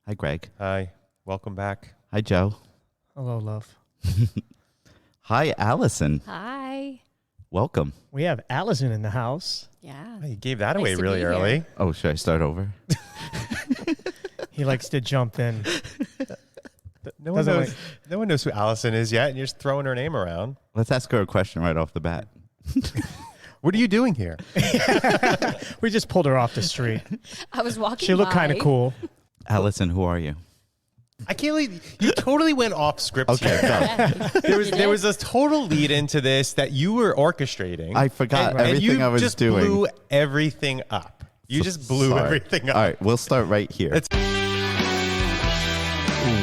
Hi, Greg. Hi, welcome back. Hi, Joe. Hello, love. Hi, Allison. Hi. Welcome. We have Allison in the house. Yeah. Oh, you gave that Nice away to really be here. early. Oh, should I start over? He likes to jump in. No one knows who Allison is yet, and you're just throwing her name around. Let's ask her a question right off the bat. What are you doing here? We just pulled her off the street. I was walking She looked by. kind of cool. Allison, who are you? I can't believe you totally went off script Okay, here. go. Yeah. There was a total lead into this that you were orchestrating. I forgot and everything you I was just doing. blew everything up. You just blew Sorry. everything up. All right, we'll start right here. It's-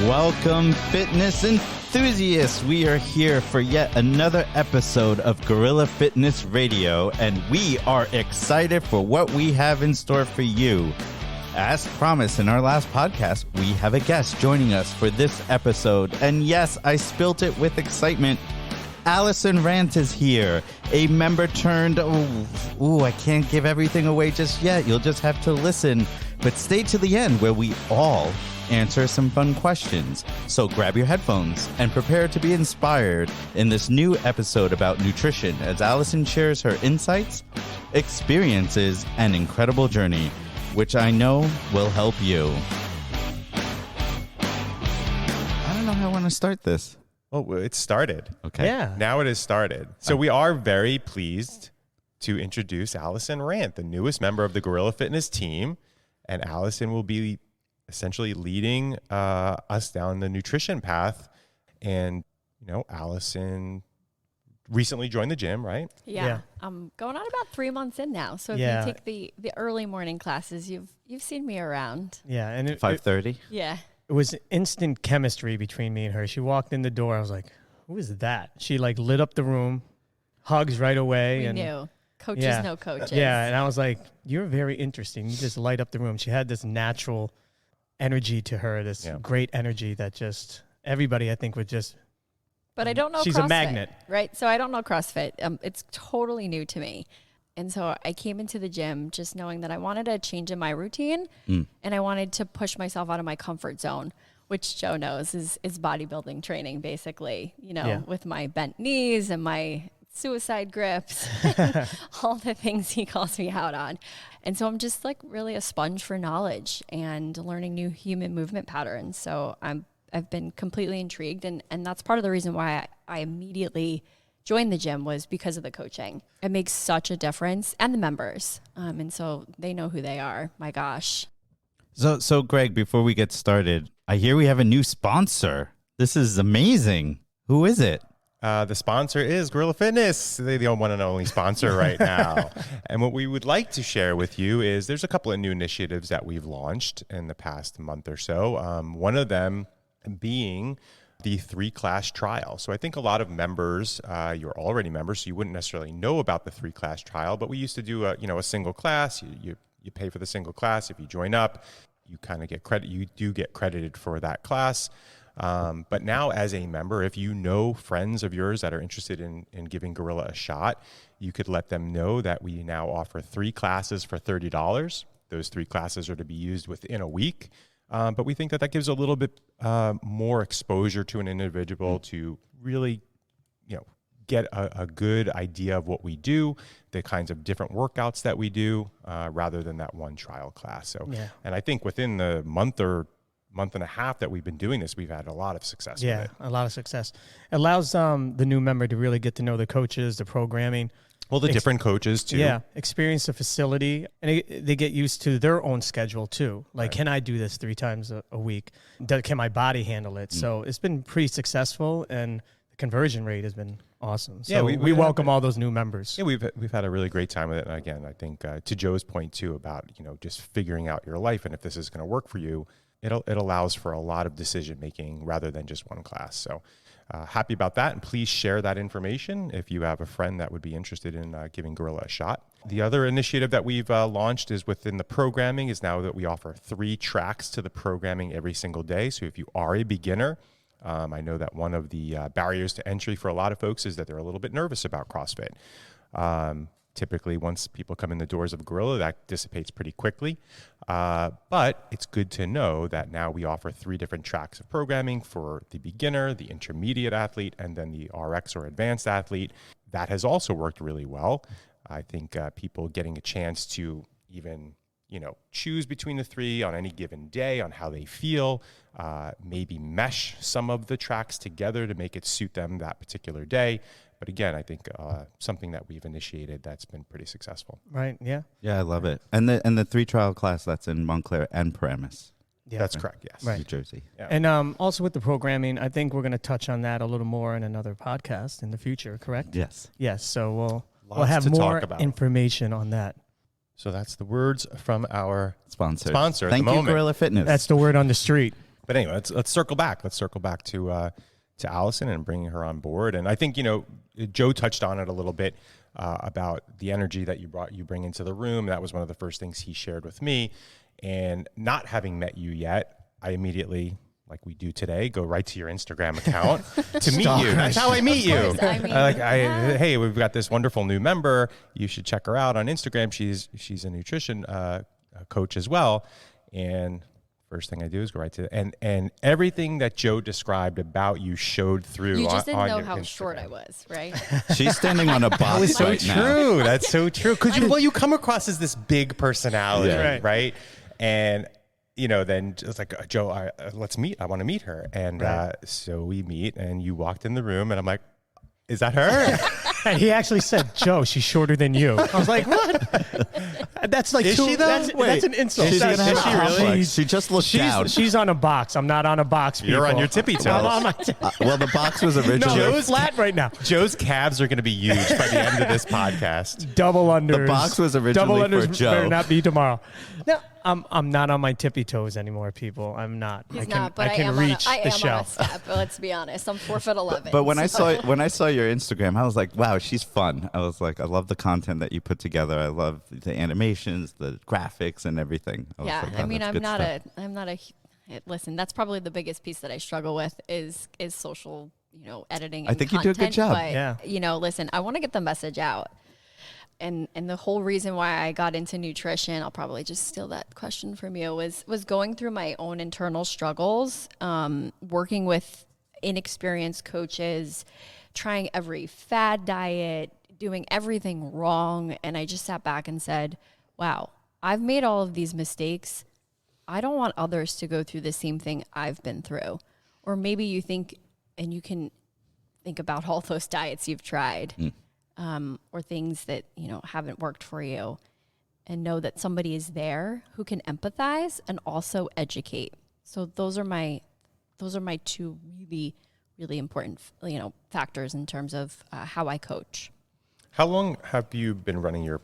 Welcome, fitness enthusiasts. We are here for yet another episode of Gorilla Fitness Radio, and we are excited for what we have in store for you. As promised in our last podcast, we have a guest joining us for this episode. And yes, I spilt it with excitement. Allison Rant is here, a member turned, I can't give everything away just yet. You'll just have to listen. But stay to the end where we all answer some fun questions. So grab your headphones and prepare to be inspired in this new episode about nutrition as Allison shares her insights, experiences, and incredible journey, which I know will help you. I don't know how I want to start this. Oh, it started. Okay. Yeah. Now it has started. So we are very pleased to introduce Allison Rant, the newest member of the Gorilla Fitness team. And Allison will be essentially leading us down the nutrition path. And, Allison recently joined the gym, right? Yeah. I'm going on about 3 months in now. So if Yeah. you take the early morning classes, you've seen me around. Yeah, and it 5:30. Yeah. was instant chemistry between me and her. She walked in the door. I was like, who is that? She lit up the room, hugs right away. We and knew. Coaches Yeah. know coaches. Yeah, and I was like, you're very interesting. You just light up the room. She had this natural energy to her, this great energy that just everybody, I think, would just. But I don't know She's CrossFit, a magnet. right? So I don't know CrossFit. It's totally new to me. And so I came into the gym just knowing that I wanted a change in my routine and I wanted to push myself out of my comfort zone, which Joe knows is bodybuilding training, basically, with my bent knees and my suicide grips, all the things he calls me out on. And so I'm just really a sponge for knowledge and learning new human movement patterns. So I've been completely intrigued. And that's part of the reason why I immediately joined the gym was because of the coaching. It makes such a difference, and the members. And so they know who they are. My gosh. So Greg, before we get started, I hear we have a new sponsor. This is amazing. Who is it? The sponsor is Gorilla Fitness. They're the one and only sponsor right now. And what we would like to share with you is there's a couple of new initiatives that we've launched in the past month or so. One of them being the 3-class trial. So I think a lot of members, you're already members, so you wouldn't necessarily know about the 3-class trial, but we used to do a single class. You pay for the single class. If you join up, you kind of get credit. You do get credited for that class. But now as a member, if you know friends of yours that are interested in giving Gorilla a shot, you could let them know that we now offer 3 classes for $30. Those 3 classes are to be used within a week. But we think that gives a little bit more exposure to an individual to really, get a good idea of what we do, the kinds of different workouts that we do, rather than that one trial class. So, and I think within the month and a half that we've been doing this, we've had a lot of success with it. A lot of success. It allows the new member to really get to know the coaches, the programming. Well, the different coaches too. Yeah, experience the facility, and they get used to their own schedule too. Can I do this 3 times a week? Can my body handle it? So it's been pretty successful, and the conversion rate has been awesome. So we welcome all those new members. Yeah, we've had a really great time with it. And again, I think to Joe's point too about just figuring out your life and if this is going to work for you, it allows for a lot of decision making rather than just one class. So. Happy about that, and please share that information if you have a friend that would be interested in giving Gorilla a shot. The other initiative that we've launched is within the programming is now that we offer 3 tracks to the programming every single day. So if you are a beginner, I know that one of the barriers to entry for a lot of folks is that they're a little bit nervous about CrossFit. Typically, once people come in the doors of Gorilla, that dissipates pretty quickly. But it's good to know that now we offer 3 different tracks of programming for the beginner, the intermediate athlete, and then the RX or advanced athlete. That has also worked really well. I think people getting a chance to even choose between the 3 on any given day on how they feel, maybe mesh some of the tracks together to make it suit them that particular day. But again, I think something that we've initiated that's been pretty successful. Right. Yeah. Yeah, I love it. And the 3 trial class that's in Montclair and Paramus, Yeah. That's correct, yes. Right. New Jersey. Yeah. And also with the programming, I think we're going to touch on that a little more in another podcast in the future, correct? Yes. Yes. So we'll Lots have to more talk about. information on that. So that's the words from our Sponsor at the Thank you, moment. Gorilla Fitness. That's the word on the street. But anyway, let's circle back. Let's circle back to Allison and bringing her on board. And I think Joe touched on it a little bit about the energy that you bring into the room. That was one of the first things he shared with me. And not having met you yet, I immediately, like we do today, go right to your Instagram account to meet you. That's how I meet you. course, I mean, Hey, we've got this wonderful new member. You should check her out on Instagram. She's a nutrition coach as well. And first thing I do is go right to and everything that Joe described about you showed through. You just didn't on know your how Instagram. short I was, right? She's standing on a box That is so right now. true. That's so true. Because you come across as this big personality, Yeah. right? And then it's like, Joe, let's meet. I want to meet her. And so we meet, and you walked in the room, and I'm like, is that her? And he actually said, Joe, she's shorter than you. I was like, what? That's like Is she though? That's an insult. She's That's- gonna have is a she really? complex. She just looked down. She's on a box. I'm not on a box. You're on people. your tippy toes. I'm on my Well, the box was no, originally. it's flat right now. Joe's calves are going to be huge by the end of this podcast. Double unders. The box was originally Double for unders Joe. better not be tomorrow. No, I'm not on my tippy toes anymore, people. I'm not. He's I can, not, but I can am reach on a, I the am shell. on a step. Let's be honest. I'm 4'11". But when I so- saw your Instagram, I was like, wow, she's fun. I was like, I love the content that you put together. I love the animations, the graphics, and everything. I was yeah, like, I wow, mean, that's I'm good not stuff. listen, that's probably the biggest piece that I struggle with is social, editing. I And think you do a good content, job. But, Yeah. Listen, I want to get the message out. And the whole reason why I got into nutrition, I'll probably just steal that question from you, was going through my own internal struggles, working with inexperienced coaches, trying every fad diet, doing everything wrong. And I just sat back and said, wow, I've made all of these mistakes. I don't want others to go through the same thing I've been through. Or maybe you think, and you can think about all those diets you've tried, or things that, haven't worked for you, and know that somebody is there who can empathize and also educate. So those are my 2 really, really important, factors in terms of how I coach. How long have you been running your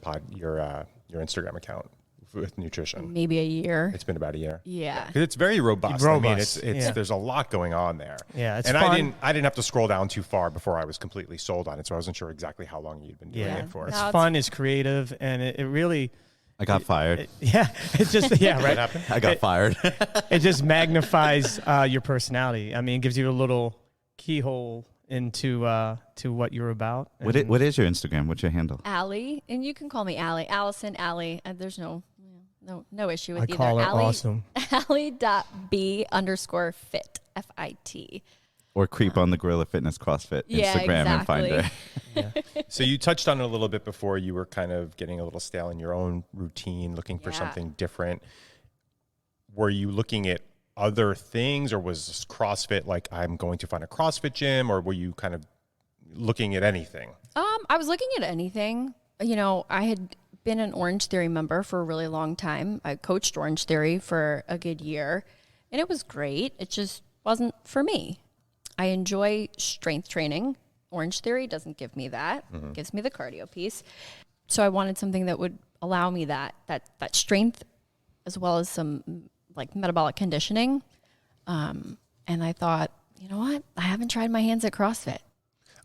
Instagram account with nutrition? Maybe a year. It's been about a year. Yeah. 'Cause it's very robust. I mean, Robust, it's yeah. there's a lot going on there. Yeah, it's and fun. I didn't have to scroll down too far before I was completely sold on it, so I wasn't sure exactly how long you'd been doing Yeah, it for. it's No, fun, it's creative, and it really, I got fired. yeah, it's just, yeah, What right. happened? I got fired. It just magnifies your personality. I mean, it gives you a little keyhole into to what you're about. What is your Instagram? What's your handle? Allie, and you can call me Allie, Allison, Allie. There's no issue with I either. call her Allie, awesome. Allie.b_fit, FIT. Or creep on the Gorilla Fitness CrossFit Yeah, Instagram and find exactly. her. So you touched on it a little bit before. You were kind of getting a little stale in your own routine, looking for Yeah. something different. Were you looking at other things, or was CrossFit like, I'm going to find a CrossFit gym, or were you kind of looking at anything? I was looking at anything. I had been an Orange Theory member for a really long time. I coached Orange Theory for a good year, and it was great. It just wasn't for me. I enjoy strength training. Orange Theory doesn't give me that. It gives me the cardio piece. So I wanted something that would allow me that strength, as well as some like metabolic conditioning. And I thought, you know what? I haven't tried my hands at CrossFit.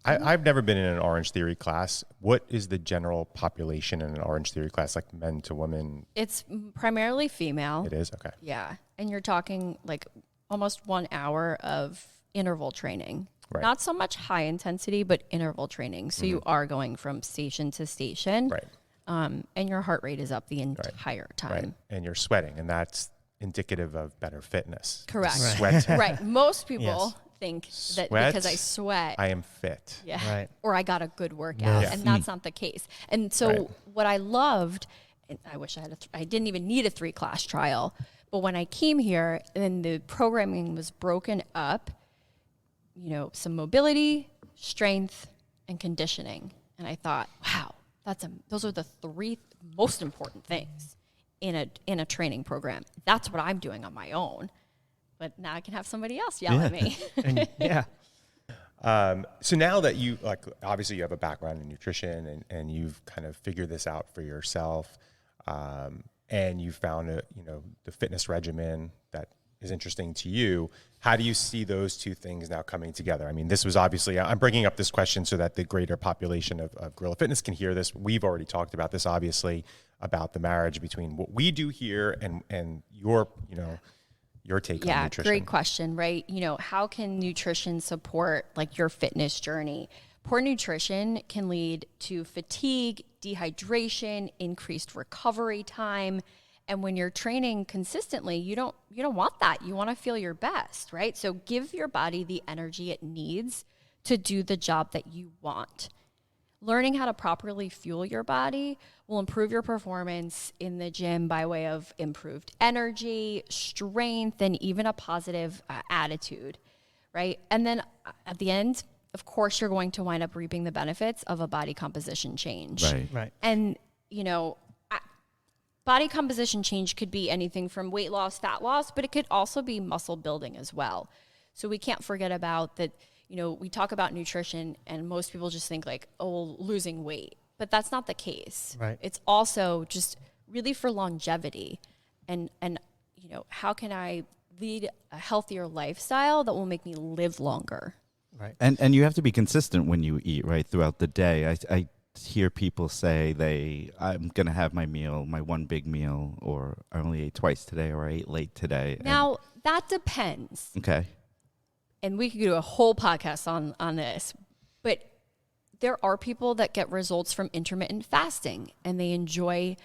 I've never been in an Orange Theory class. What is the general population in an Orange Theory class, like men to women? It's primarily female. It is? Okay. Yeah. And you're talking like almost 1 hour of interval training. Right. Not so much high intensity, but interval training. So you are going from station to station. Right. And your heart rate is up the entire time. Right. And you're sweating, and that's indicative of better fitness. Correct. Sweat. Right. Most people Yes. think that Sweat, because I sweat, I am fit. Right. or I got a good workout, Yeah. and that's not the case. And so Right. what I loved, and I wish I had I didn't even need a 3-class trial, but when I came here and the programming was broken up, you know, some mobility, strength, and conditioning, and I thought, wow, those are the 3 most important things in a training program. That's what I'm doing on my own. But now I can have somebody else yell at me. And yeah. So now that you, like, obviously you have a background in nutrition and you've kind of figured this out for yourself, and you found the fitness regimen that is interesting to you. How do you see those two things now coming together? I mean, this was obviously, I'm bringing up this question so that the greater population of Gorilla Fitness can hear this. We've already talked about this, obviously, about the marriage between what we do here and your take on nutrition. Great question, right? You know, how can nutrition support like your fitness journey? Poor nutrition can lead to fatigue, dehydration, increased recovery time. And when you're training consistently, you don't want that. You want to feel your best, right? So give your body the energy it needs to do the job that you want. Learning how to properly fuel your body will improve your performance in the gym by way of improved energy, strength, and even a positive attitude, right? And then at the end, of course, you're going to wind up reaping the benefits of a body composition change. Right. And, you know, body composition change could be anything from weight loss, fat loss, but it could also be muscle building as well. So we can't forget about that. You know, we talk about nutrition and most people just think like, oh, well, losing weight, but that's not the case. Right. It's also just really for longevity and, you know, how can I lead a healthier lifestyle that will make me live longer? Right. And you have to be consistent when you eat, right, throughout the day. I hear people say I'm going to have my meal, my one big meal, or I only ate twice today, or I ate late today. Now, that depends. Okay. And we could do a whole podcast on this, but there are people that get results from intermittent fasting and they enjoy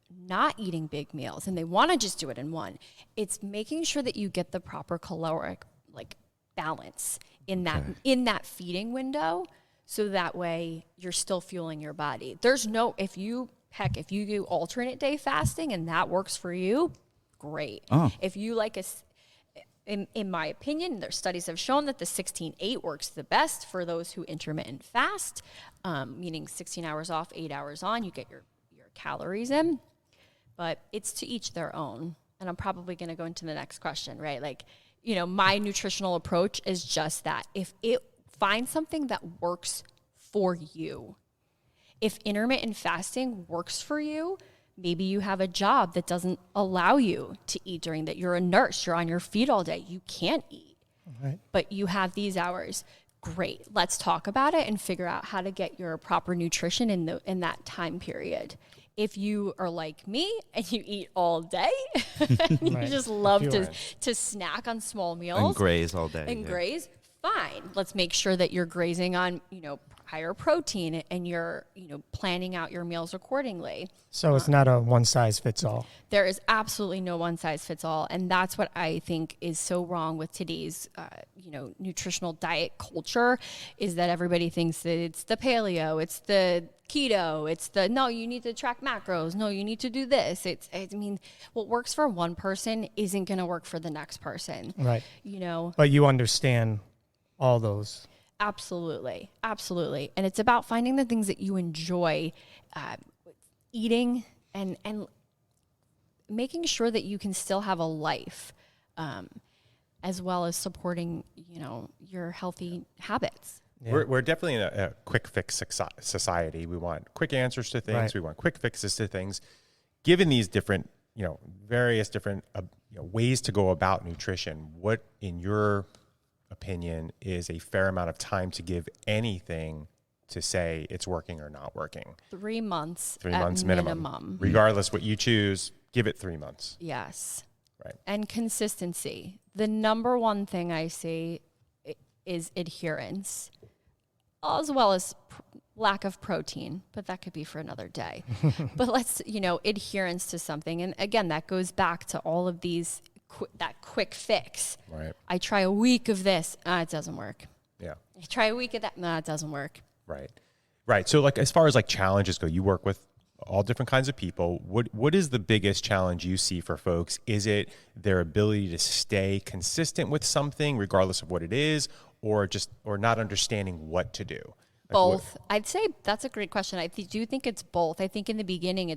not eating big meals and they want to just do it in one. It's making sure that you get the proper caloric balance in that feeding window, so that way you're still fueling your body. If you do alternate day fasting and that works for you, great. If you like in my opinion, their studies have shown that the 16-8 works the best for those who intermittent fast, meaning 16 hours off, 8 hours on, you get your calories in. But it's to each their own. And I'm probably going to go into the next question, right? Like, you know, my nutritional approach is just that. Find something that works for you. If intermittent fasting works for you, maybe you have a job that doesn't allow you to eat during that. You're a nurse, you're on your feet all day. You can't eat, Right. but you have these hours. Great. Let's talk about it and figure out how to get your proper nutrition in that time period. If you are like me and you eat all day, and you Right. just love Fuel. to snack on small meals And graze all day. and yeah. graze, fine. Let's make sure that you're grazing on, you know, higher protein and you're, you know, planning out your meals accordingly. So it's not a one size fits all. There is absolutely no one size fits all. And that's what I think is so wrong with today's, you know, nutritional diet culture, is that everybody thinks that it's the paleo, it's the keto, it's the, no, you need to track macros. No, you need to do this. I mean, what works for one person isn't going to work for the next person. Right. You know? But you understand all those. Absolutely. Absolutely. And it's about finding the things that you enjoy eating and making sure that you can still have a life, as well as supporting, you know, your healthy habits. Yeah. We're definitely in a quick fix society. We want quick answers to things. Right. We want quick fixes to things. Given these different, you know, various different ways to go about nutrition, what, in your opinion, is a fair amount of time to give anything to say it's working or not working? 3 months. 3 at months minimum. Regardless what you choose, give it 3 months. Yes. Right. And consistency. The number one thing I see is adherence, as well as lack of protein, but that could be for another day. But let's, adherence to something. And again, that goes back to all of these, that quick fix. Right. I try a week of this, it doesn't work. Yeah. I try a week of that, it doesn't work. Right. Right. So like as far as like challenges go, you work with all different kinds of people. What is the biggest challenge you see for folks? Is it their ability to stay consistent with something regardless of what it is, or not understanding what to do? Like Both. I'd say that's a great question. I do think it's both. I think in the beginning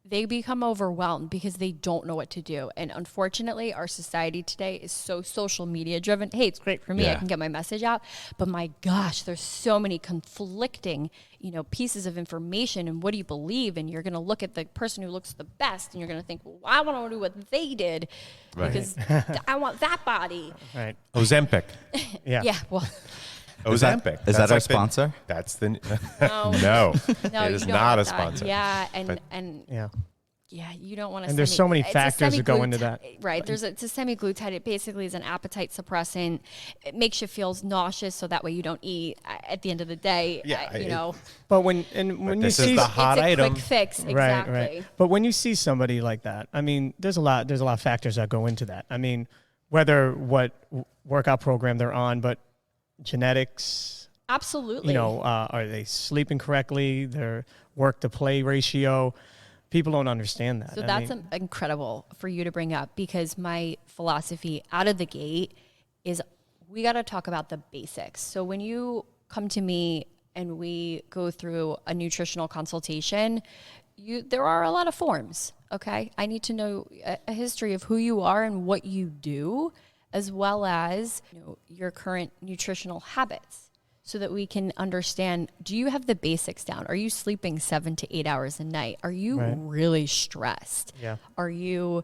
they become overwhelmed because they don't know what to do. And unfortunately, our society today is so social media driven. Hey, it's great for me. I can get my message out. But my gosh, there's so many conflicting, pieces of information. And what do you believe? And you're going to look at the person who looks the best and you're going to think, well, I want to do what they did because I want that body. Right. Ozempic. Yeah. Yeah. Well, Ozempic. Is that our sponsor? That's the no, no. no, It is you don't not want a that. sponsor. Yeah. Yeah. Yeah, you don't want to. And there's so many factors that go into that. Right. It's a semiglutide. It basically is an appetite suppressant. It makes you feel nauseous, so that way you don't eat at the end of the day. Yeah, But when you this see is the hot it's a item. quick fix. Exactly. Right. But when you see somebody like that, I mean, there's a lot of factors that go into that. I mean, whether what workout program they're on, but genetics. Absolutely. Are they sleeping correctly? Their work to play ratio. People don't understand that. So that's incredible for you to bring up, because my philosophy out of the gate is we got to talk about the basics. So when you come to me and we go through a nutritional consultation, there are a lot of forms, okay? I need to know a history of who you are and what you do, as well as your current nutritional habits, so that we can understand, do you have the basics down? Are you sleeping 7 to 8 hours a night? Are you really stressed? Yeah. Are you,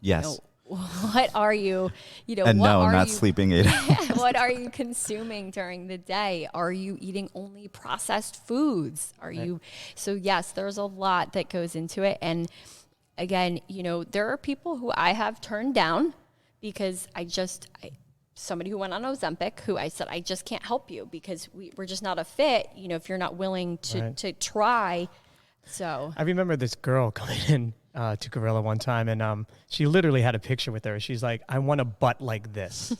Yes. what are you, And what no, are not you, sleeping 8 hours. what are you consuming during the day? Are you eating only processed foods? So yes, there's a lot that goes into it. And again, there are people who I have turned down because somebody who went on Ozempic, who I said, I just can't help you because we're just not a fit, if you're not willing to try. So I remember this girl coming in to Gorilla one time, and she literally had a picture with her. She's like, I want a butt like this.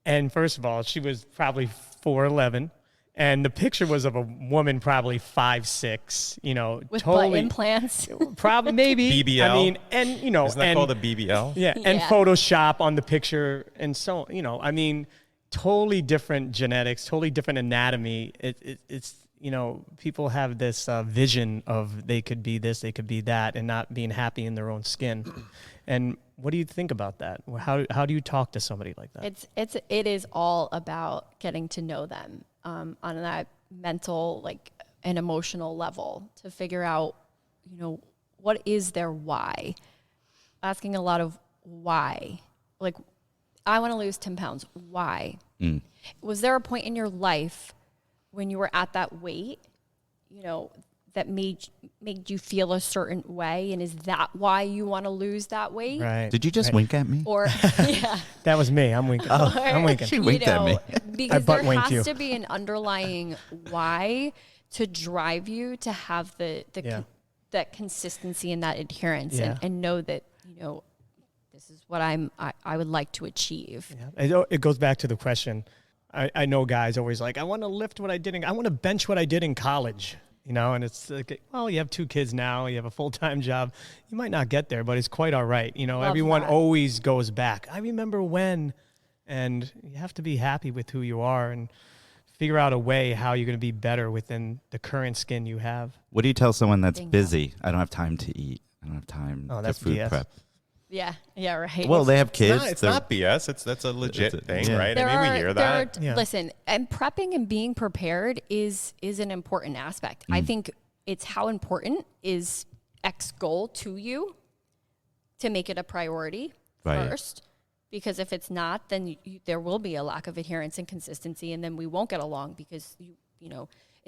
And first of all, she was probably 4'11", and the picture was of a woman probably 5'6", with totally butt implants. probably maybe BBL. I mean, and Isn't that called a BBL? Yeah, and Photoshop on the picture, and so I mean, totally different genetics, totally different anatomy. It's people have this vision of they could be this, they could be that, and not being happy in their own skin. And what do you think about that? How do you talk to somebody like that? It is all about getting to know them on that mental, and emotional level, to figure out, what is their why. Asking a lot of why. Like, I want to lose 10 pounds. Why? Was there a point in your life when you were at that weight, that made you feel a certain way? And is that why you want to lose that weight? Right. Did you just wink at me? Or, yeah. That was me. I'm winking. I'm winking. She winked at me. Because butt there winked has you. to be an underlying why to drive you to have that consistency and that adherence, and know that, this is what I would like to achieve. Yeah. It goes back to the question. I know guys always like, I want to lift what I did. I want to bench what I did in college, and it's like, well, you have 2 kids now, you have a full-time job. You might not get there, but it's quite all right. Everyone always goes back. I remember when, and you have to be happy with who you are and figure out a way how you're going to be better within the current skin you have. What do you tell someone that's Bingo. busy? I don't have time to eat. I don't have time to that's food BS. prep. Yeah, right. Well, they have kids. It's They're- not BS. That's a legit thing, yeah. right? I mean, we hear that. Yeah. Listen, and prepping and being prepared is an important aspect. I think it's how important is X goal to you to make it a priority first. Because if it's not, then there will be a lack of adherence and consistency, and then we won't get along because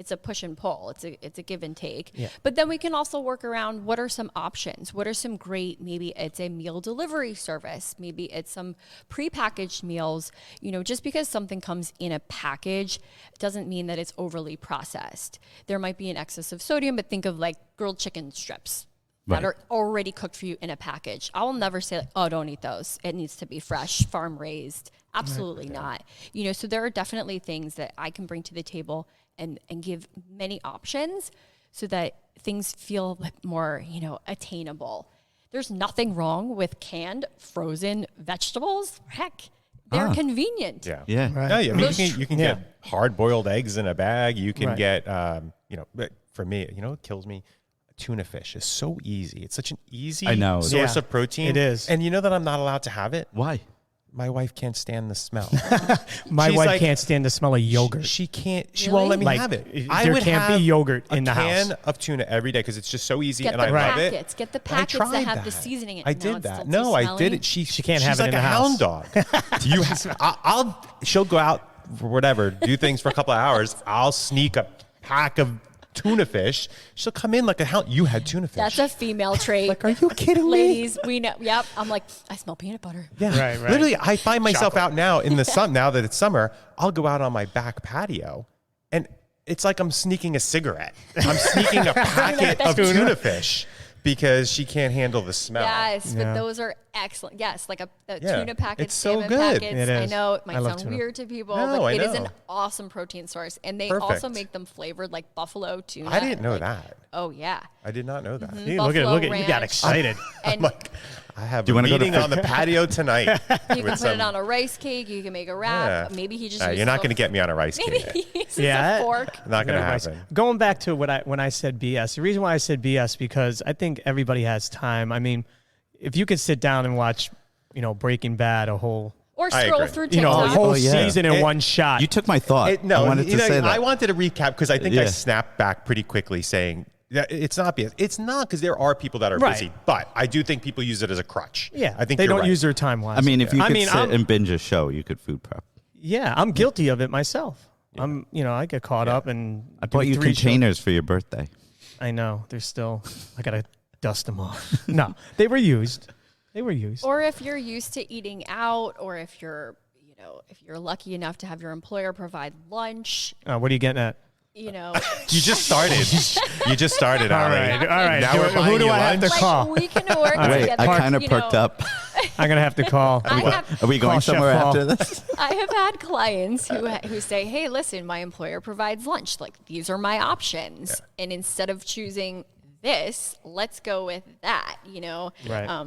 it's a push and pull. It's a give and take. Yeah. But then we can also work around what are some options? What are some great, maybe it's a meal delivery service. Maybe it's some prepackaged meals. You know, just because something comes in a package doesn't mean that it's overly processed. There might be an excess of sodium, but think of like grilled chicken strips that are already cooked for you in a package. I will never say, like, oh, don't eat those. It needs to be fresh, farm raised. Absolutely not. You know, so there are definitely things that I can bring to the table and give many options so that things feel more, you know, attainable. There's nothing wrong with canned, frozen vegetables. Heck, they're convenient. Yeah. Yeah. Right. No, yeah, I mean, you can Yeah. get hard-boiled eggs in a bag. You can Right. get, you know, but for me, you know, it kills me. Tuna fish is so easy. It's such an easy I know. source Yeah, of protein. it is. And you know that I'm not allowed to have it? Why? My wife can't stand the smell. My She's wife like- can't stand the smell of yogurt. She can't. She Really? won't let me Like, have it. there can't be yogurt in the a house. can of tuna every day because it's just so easy, Get and the I love packets. it. Get the And I packets that tried have the that. seasoning in it. I Now did it's that. still too No, I smelly. did it. She can't she's have it like in a the hound house. dog. She'll go out for whatever, do things for a couple of hours. I'll sneak a pack of tuna fish. She'll come in like a hound. You had tuna fish. That's a female trait. Like, are you kidding me? Ladies, we know. Yep. I'm like, I smell peanut butter. Yeah, Right, right. Literally, I find myself out now in the sun. Now that it's summer, I'll go out on my back patio, and it's like I'm sneaking a cigarette. I'm sneaking a packet of tuna fish because she can't handle the smell. Yes, Yeah. but those are excellent. Yes, like a Yeah, tuna packets, it's so salmon good. packets. It I is. know it I might love sound tuna. weird to people, No, but I it is know. an awesome protein source. And they Perfect. also make them flavored like buffalo tuna. I didn't know like- that. Oh, yeah. I did not know that. See, look at Buffalo you got Ranch. excited. And I have Do you a wanna go to meeting on the patio tonight. you can put it on a rice cake. You can make a wrap. Yeah. Maybe he just You're uses not a- going to get me on a rice Maybe cake. he uses Yeah. a fork. Not going to Advice. happen. Going back to when I said BS, the reason why I said BS because I think everybody has time. I mean, if you could sit down and watch, you know, Breaking Bad a whole, Or I scroll agree. through you TikTok. know, a whole Oh, yeah. season in It- one shot. You took my thought. I wanted to say that. I wanted to recap because I think I Yeah. snapped back pretty quickly saying that it's not BS. It's not because there are people that are Right. busy, but I do think people use it as a crutch. yeah, I think they you're don't right. use their time wisely. I mean, if you I could mean, sit and binge a show, you could food prep. yeah, I'm guilty of it myself. I'm, you know, I get caught up and I bought do you 3 shows. containers for your birthday. I know they're still. I gotta dust them off. No, they were used. They were used. Or if you're used to eating out, or if you're, you know, if you're lucky enough to have your employer provide lunch, What are you getting at? you know, You just started. You just started. All Ali. right, all right. Now we're Who buying do you I have to lunch? call? like we can work Wait, together. I kind of you perked know. up. I'm gonna have to call. Are we going Call Chef somewhere Paul. after this? I have had clients who say, "Hey, listen, my employer provides lunch. Like these are my options, and instead of choosing this, let's go with that." You know, Right.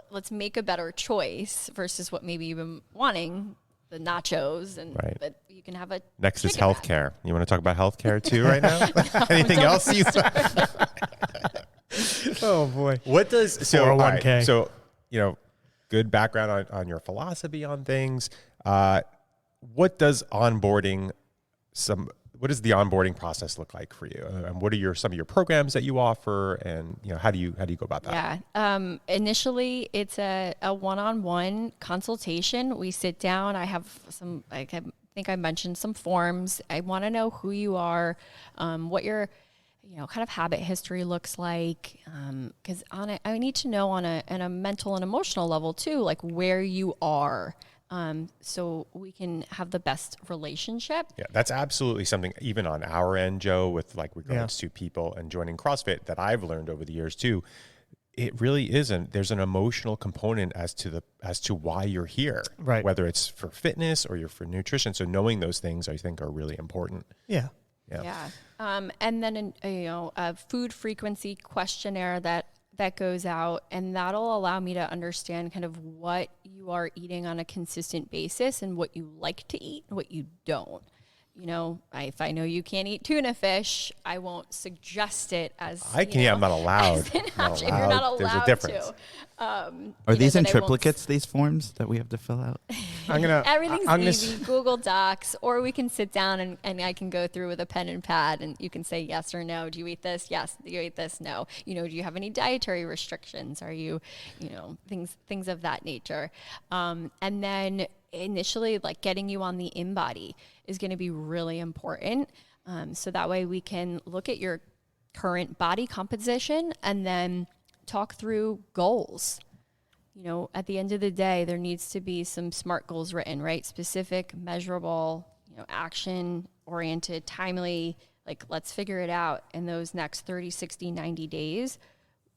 Let's make a better choice versus what maybe you've been wanting, the nachos, and Right. but you can have a Next is chicken wrap. healthcare. You want to talk about healthcare too right now? Anything don't else? You Oh boy. What does so? 401k. All right, so you know, good background on your philosophy on things. What does onboarding what does the onboarding process look like for you? And what are some of your programs that you offer? And you know, how do you go about that? Yeah. Initially, it's a one-on-one consultation. We sit down. I have some, like I think I mentioned some forms. I want to know who you are, what your, you know, kind of habit history looks like. Because I need to know on a mental and emotional level too, like where you are. So we can have the best relationship. Yeah, that's absolutely something even on our end, Joe, with like regards to people and joining CrossFit that I've learned over the years too. It really isn't. There's an emotional component as to why you're here, Right. Whether it's for fitness or you're for nutrition. So knowing those things, I think, are really important. Yeah. Yeah. And then, a food frequency questionnaire that goes out, and that'll allow me to understand kind of what you are eating on a consistent basis and what you like to eat and what you don't. You know, if I know you can't eat tuna fish, I won't suggest it as I can. Yeah, I'm not allowed. as an Not option if you're not allowed There's a difference. to. Are You know, these in that I won't triplicates, these forms that we have to fill out? I'm gonna. Everything's I'm gonna easy. Google Docs, or we can sit down and I can go through with a pen and pad, and you can say yes or no. Do you eat this? Yes. Do you eat this? No. You know, do you have any dietary restrictions? Are you, things of that nature. And then initially, like getting you on the InBody is going to be really important. So that way we can look at your current body composition and then talk through goals. You know, at the end of the day, there needs to be some SMART goals written, right? Specific, measurable, you know, action oriented, timely, like let's figure it out in those next 30, 60, 90 days,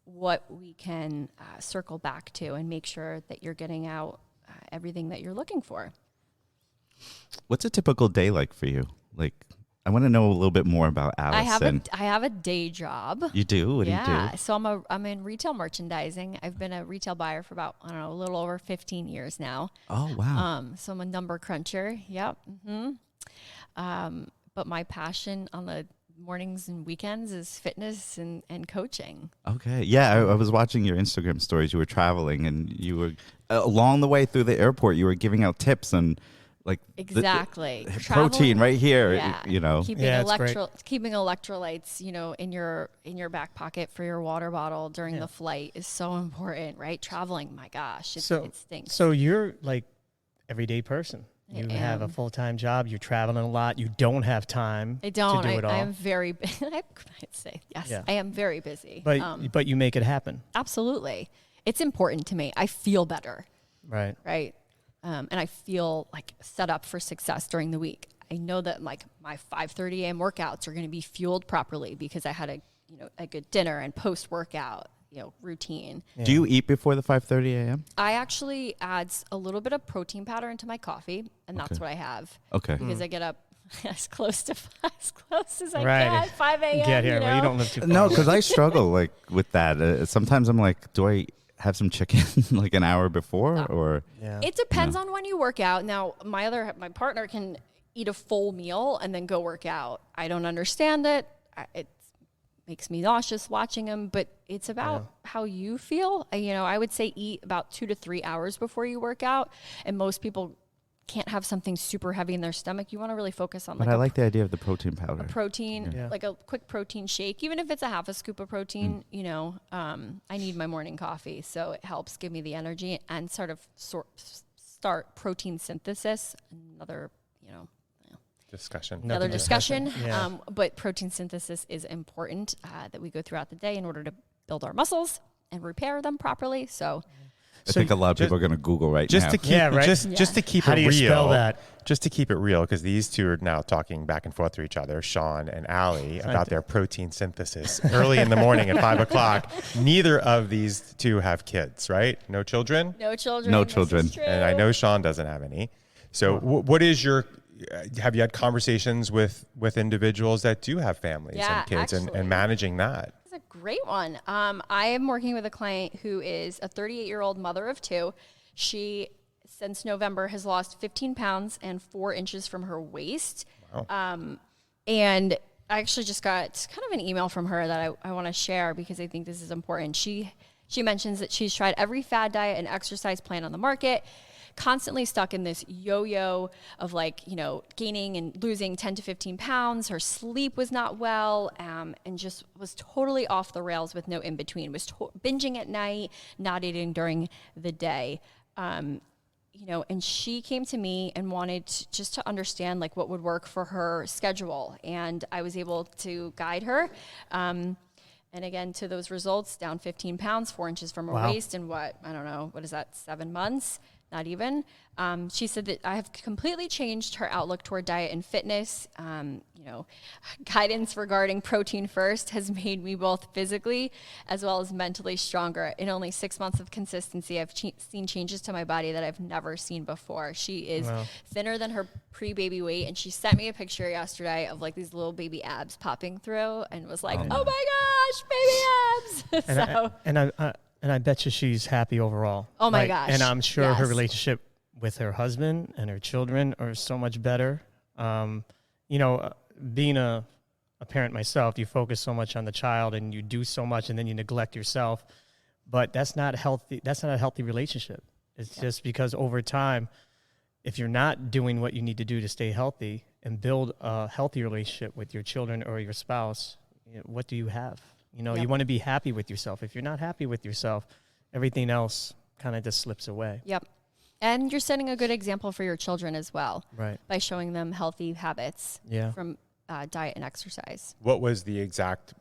what we can circle back to and make sure that you're getting out everything that you're looking for. What's a typical day like for you? Like, I want to know a little bit more about Allison. I have a day job. You do? What do you do? So I'm in retail merchandising. I've been a retail buyer for about, I don't know, a little over 15 years now. Oh, wow. So I'm a number cruncher. Yep. But my passion on the mornings and weekends is fitness and coaching. Okay. Yeah, I was watching your Instagram stories. You were traveling, and you were, along the way through the airport, you were giving out tips and, like, Exactly. protein right here, Yeah. you know. Keeping electrolytes, you know, in your back pocket for your water bottle during the flight is so important, right? Traveling, my gosh, it stinks. So you're like everyday person. I You have a am. full-time job. You're traveling a lot. You don't have time I don't. to do it all. I am very. I'd say yes. Yeah. I am very busy. But you make it happen. Absolutely, it's important to me. I feel better, Right. right? And I feel like set up for success during the week. I know that like my 5:30 a.m. workouts are going to be fueled properly because I had a good dinner and post workout routine. Yeah. Do you eat before the 5:30 a.m.? I actually add a little bit of protein powder into my coffee, and that's what I have. Okay. Because I get up as close as I Right. can at 5 a.m. Get here. You Well, you know? don't live too far. No, because I struggle like with that. Sometimes I'm like, do I have some chicken like an hour before or? Yeah. It depends on when you work out. Now, my partner can eat a full meal and then go work out. I don't understand it. It makes me nauseous watching him, but it's about how you feel. I would say eat about 2 to 3 hours before you work out, and most people can't have something super heavy in their stomach. You want to really focus on But I like the idea of the protein powder. protein, Yeah. like a quick protein shake, even if it's a half a scoop of protein. I need my morning coffee, so it helps give me the energy and start protein synthesis. Another discussion. Yeah. But protein synthesis is important that we go throughout the day in order to build our muscles and repair them properly. So I think a lot of people are going to Google right just now. to keep Yeah, right? just to keep How it do you real. spell that? Just to keep it real, because these two are now talking back and forth to each other, Sean and Allie, about their protein synthesis early in the morning at 5 o'clock. Neither of these two have kids, right? No children? no children. No this is children. true. And I know Sean doesn't have any. So what is your, have you had conversations with individuals that do have families Yeah, and kids actually. and managing that? That's a great one. I am working with a client who is a 38-year-old mother of 2. She, since November, has lost 15 pounds and 4 inches from her waist. Wow. And I actually just got kind of an email from her that I want to share because I think this is important. She mentions that she's tried every fad diet and exercise plan on the market, constantly stuck in this yo-yo of gaining and losing 10 to 15 pounds. Her sleep was not well, and just was totally off the rails with no in-between. Was binging at night, not eating during the day. And she came to me and wanted just to understand what would work for her schedule. And I was able to guide her. And again, to those results, down 15 pounds, 4 inches from her waist in what is that, 7 months? Not even. She said that I have completely changed her outlook toward diet and fitness. Guidance regarding protein first has made me both physically as well as mentally stronger. In only 6 months of consistency, I've seen changes to my body that I've never seen before. She is thinner than her pre-baby weight, and she sent me a picture yesterday of these little baby abs popping through, and was like, "Oh my gosh, baby abs!" And I bet you she's happy overall. Oh my gosh. And I'm sure her Yes. relationship with her husband and her children are so much better. Being a parent myself, you focus so much on the child and you do so much and then you neglect yourself. But that's not healthy. That's not a healthy relationship. It's just because over time, if you're not doing what you need to do to stay healthy and build a healthy relationship with your children or your spouse, what do you have? You want to be happy with yourself. If you're not happy with yourself, everything else kind of just slips away. Yep. And you're setting a good example for your children as well. Right. By showing them healthy habits. Yeah. From diet and exercise. What was the exact,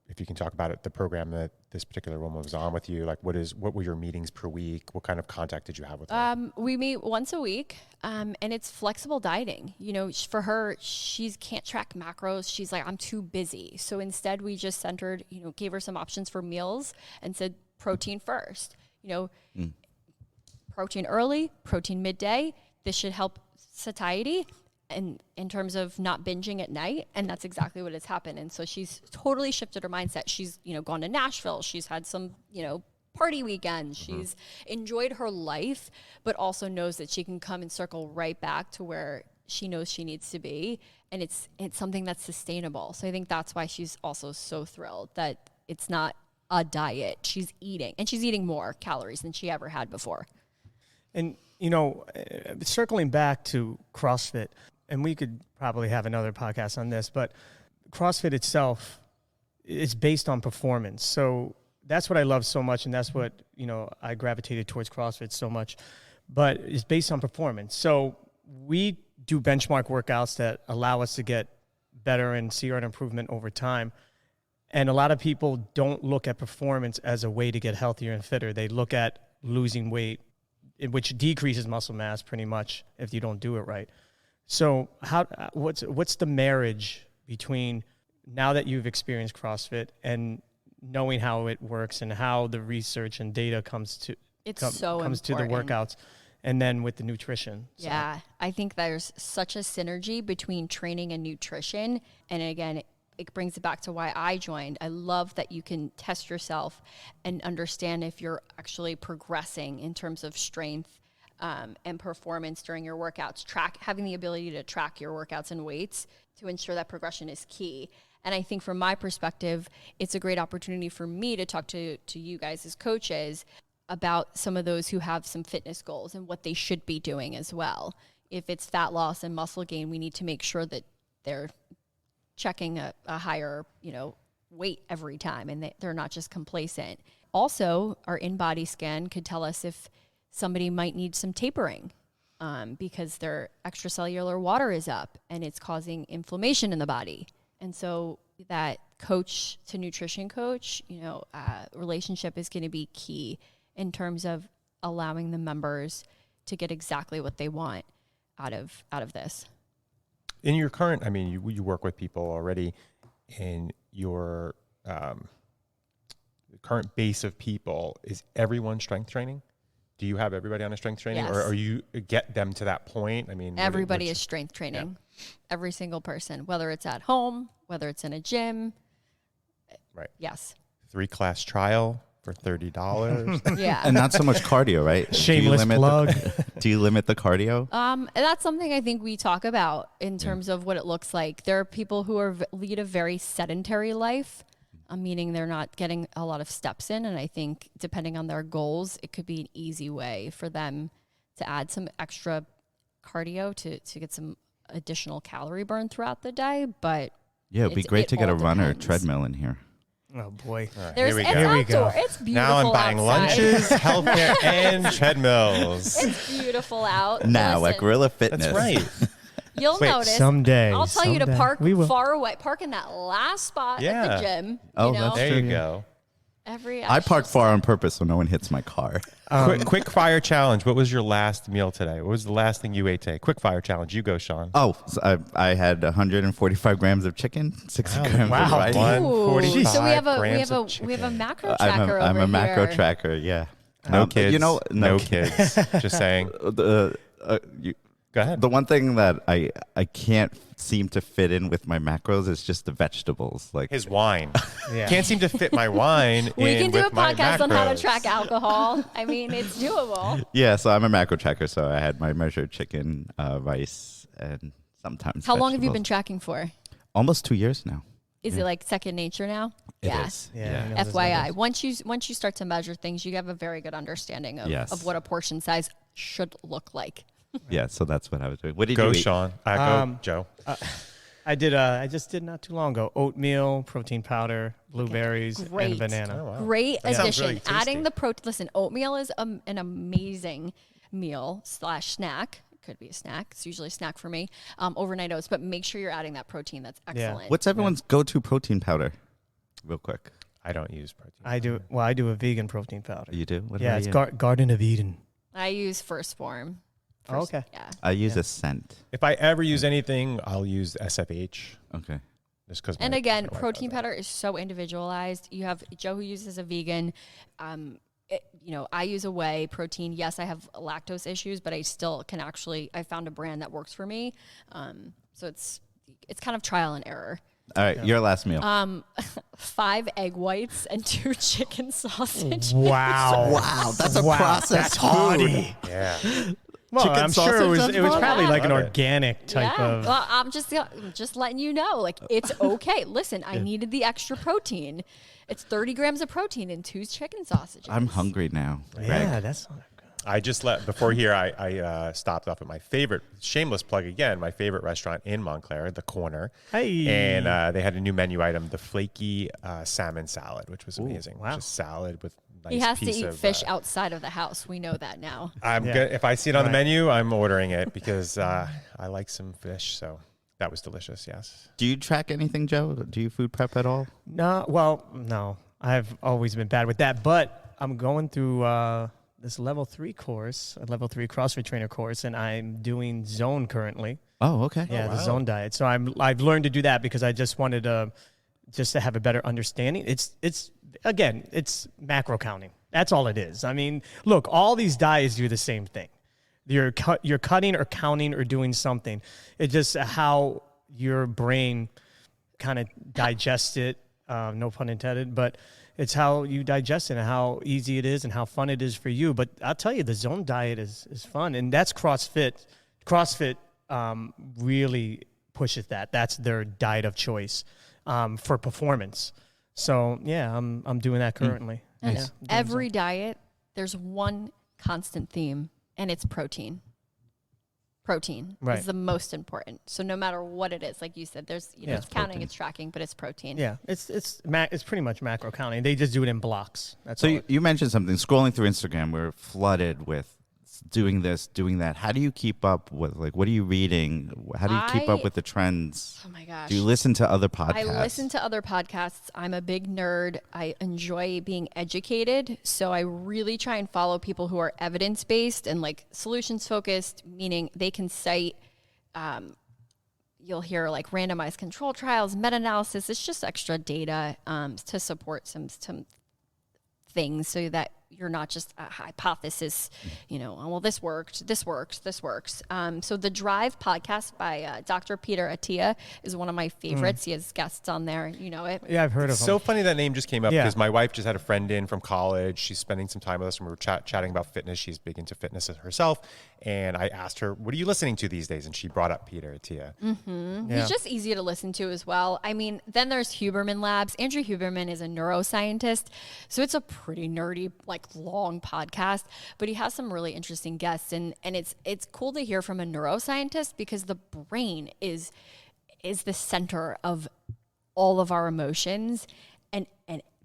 if you can talk about it, the program that this particular woman was on with you? Like, what were your meetings per week? What kind of contact did you have with her? We meet once a week, and it's flexible dieting. You know, for her, she can't track macros. She's like, I'm too busy. So instead, we just centered, gave her some options for meals and said protein first. Protein early, protein midday. This should help satiety and in terms of not binging at night. And that's exactly what has happened. And so she's totally shifted her mindset. She's, gone to Nashville. She's had some, party weekends. She's enjoyed her life, but also knows that she can come and circle right back to where she knows she needs to be. And it's something that's sustainable. So I think that's why she's also so thrilled that it's not a diet. She's eating more calories than she ever had before. And, circling back to CrossFit, and we could probably have another podcast on this, but CrossFit itself is based on performance. So that's what I love so much, and that's what, I gravitated towards CrossFit so much. But it's based on performance. So we do benchmark workouts that allow us to get better and see our improvement over time. And a lot of people don't look at performance as a way to get healthier and fitter. They look at losing weight, which decreases muscle mass pretty much if you don't do it right. So what's the marriage between now that you've experienced CrossFit and knowing how it works and how the research and data comes to the workouts, and then with the nutrition? So. Yeah, I think there's such a synergy between training and nutrition. And again, it brings it back to why I joined. I love that you can test yourself and understand if you're actually progressing in terms of strength and performance during your workouts. Having the ability to track your workouts and weights to ensure that progression is key. And I think from my perspective, it's a great opportunity for me to talk to you guys as coaches about some of those who have some fitness goals and what they should be doing as well. If it's fat loss and muscle gain, we need to make sure that they're checking a higher, weight every time and they're not just complacent. Also, our in-body scan could tell us if somebody might need some tapering because their extracellular water is up and it's causing inflammation in the body. And so that coach to nutrition coach, relationship is going to be key in terms of allowing the members to get exactly what they want out of this. In your current, you work with people already in your current base of people. Is everyone strength training? Do you have everybody on a strength training, Yes. or are you get them to that point? Everybody is strength training. Yeah. Every single person, whether it's at home, whether it's in a gym. Right. Yes. 3-class trial for $30. Yeah. And not so much cardio, right? Shameless plug. Do you limit the cardio? And that's something I think we talk about in terms of what it looks like. There are people who lead a very sedentary life, meaning they're not getting a lot of steps in. And I think depending on their goals, it could be an easy way for them to add some extra cardio to get some additional calorie burn throughout the day. But yeah, it'd be great to get a run or a depends. treadmill in here. Oh, boy. All right, There's, here we it's go. outdoor. It's beautiful Now I'm buying outside. lunches, healthcare, and treadmills. It's beautiful out. Now Listen, at Gorilla Fitness. That's right. You'll Wait, notice. someday, I'll tell you to someday. park We will. far away. Park in that last spot Yeah. at the gym. Oh, you know? that's There true. you go. I park far on purpose so no one hits my car. Quick fire challenge. What was your last meal today? What was the last thing you ate today? Quick fire challenge. You go, Sean. Oh, so I had 145 grams of chicken, 60 grams Wow. of rice. 145 so we have a grams of macro I'm tracker a over macro here. tracker, yeah. No kids. no kids. Just saying. Go ahead. The one thing that I can't seem to fit in with my macros is just the vegetables. Like His wine. Yeah. Can't seem to fit my wine We in can do with a my podcast on how to macros. track alcohol. I mean, it's doable. yeah, so I'm a macro tracker, so I had my measured chicken, rice, and sometimes How long have you been vegetables. tracking for? Almost 2 years now. Is it like second nature now? It is. Yeah, I know. those FYI, numbers. once you start to measure things, you have a very good understanding of, Yes. of what a portion size should look like. Yeah, so that's what I was doing. What did Go, you eat? Sean. Go, Joe. I just did not too long ago. Oatmeal, protein powder, blueberries, Great. and banana. Oh, wow. Great That sounds addition. really tasty. Adding the protein. Listen, oatmeal is an amazing meal / snack could be a snack. It's usually a snack for me. Overnight oats, but make sure you're adding that protein. That's excellent. What's everyone's go-to protein powder? Real quick. I don't use protein. I do. Well, I do a vegan protein powder. You do? What Yeah, about it's you? Garden of Eden. I use First Form. Oh, okay. Yeah. I use Ascent. If I ever use anything, I'll use SFH. Okay. Just because. And again, protein powder is so individualized. You have Joe who uses a vegan. I use a whey protein. Yes, I have lactose issues, but I still can I found a brand that works for me. So it's kind of trial and error. All right, your last meal. 5 egg whites and 2 chicken sausage. Wow. Wow, that's a Wow, processed that's food. haughty. Yeah. Well, Chicken I'm sure sausage, it was that's probably fine. like an Love it. organic type Yeah, of. well, I'm just letting you know, like, it's okay. Listen, I needed the extra protein. It's 30 grams of protein in 2 chicken sausages. I'm hungry now. Yeah, that's not good. I just before here. I stopped off at my favorite, shameless plug again, my favorite restaurant in Montclair, The Corner. Hey. And they had a new menu item, the flaky salmon salad, which was amazing. wow. Just salad with nice He has to piece eat of, fish outside of the house. We know that now. If I see it on the Right. menu, I'm ordering it because I like some fish. So that was delicious. Yes. Do you track anything, Joe? Do you food prep at all? No. I've always been bad with that, but I'm going through this level 3 course, a level 3 CrossFit trainer course, and I'm doing Zone currently. Oh, okay. Yeah, wow. the Zone diet. So I've learned to do that because I just wanted to have a better understanding. It's macro counting. That's all it is. I mean, look, all these diets do the same thing. You're cutting or counting or doing something. It's just how your brain kind of digests it. No pun intended, but it's how you digest it and how easy it is and how fun it is for you. But I'll tell you, the Zone diet is fun, and that's CrossFit. CrossFit really pushes that. That's their diet of choice for performance. So yeah, I'm doing that currently. And Yeah. every diet, there's one constant theme, and it's protein. Protein Right. is the most important. So no matter what it is, like you said, there's Yeah, it's counting, protein. it's tracking, but it's protein. Yeah, it's pretty much macro counting. They just do it in blocks. That's So all. you mentioned something. Scrolling through Instagram, we're flooded with doing this, doing that. How do you keep up with, like, what are you reading? How do you keep up with the trends? Oh my gosh. Do you listen to other podcasts? I listen to other podcasts. I'm a big nerd. I enjoy being educated. So I really try and follow people who are evidence-based and like solutions focused, meaning they can cite, you'll hear like randomized control trials, meta-analysis. It's just extra data to support some things so that you're not just a hypothesis, oh, well, this works. So the Drive podcast by Dr. Peter Attia is one of my favorites. He has guests on there. You know it. Yeah, I've heard of It's them. so funny that name just came up Yeah. because my wife just had a friend in from college. She's spending some time with us, and we were chatting about fitness. She's big into fitness herself, and I asked her, "What are you listening to these days?" And she brought up Peter Attia. Yeah. He's just easy to listen to as well. I mean, then there's Huberman Labs. Andrew Huberman is a neuroscientist, so it's a pretty nerdy, like long podcast, but he has some really interesting guests, and it's cool to hear from a neuroscientist because the brain is the center of all of our emotions and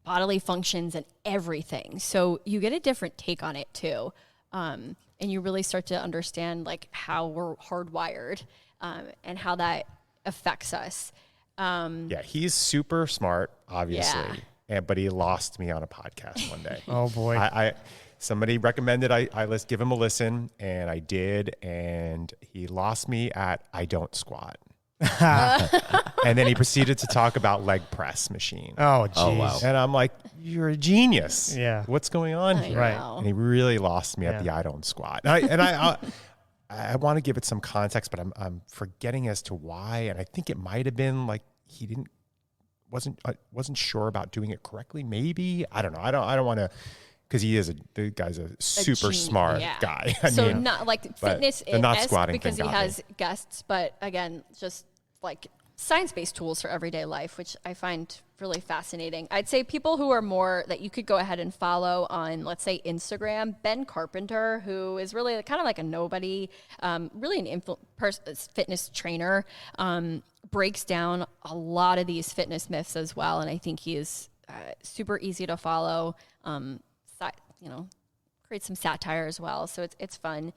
bodily functions and everything. So you get a different take on it too. And you really start to understand like how we're hardwired and how that affects us. Yeah, he's super smart, obviously, but he lost me on a podcast one day. Oh boy. Somebody recommended let's give him a listen, and I did, and he lost me at I don't squat. And then he proceeded to talk about leg press machine. Oh, jeez. wow. And I'm like, you're a genius. Yeah. What's going on here? Right. And he really lost me at the I don't squat. And I want to give it some context, but I'm forgetting as to why. And I think it might have been like he wasn't sure about doing it correctly. Maybe, I don't know. I don't want to, because the guy's a super smart guy. I So mean, not like fitness the not is squatting because thing he got me. has guests, but again, just like science-based tools for everyday life, which I find really fascinating. I'd say people who are more that you could go ahead and follow on, let's say, Instagram. Ben Carpenter, who is really kind of like a nobody, really an fitness trainer, breaks down a lot of these fitness myths as well. And I think he is super easy to follow. create some satire as well. So it's fun.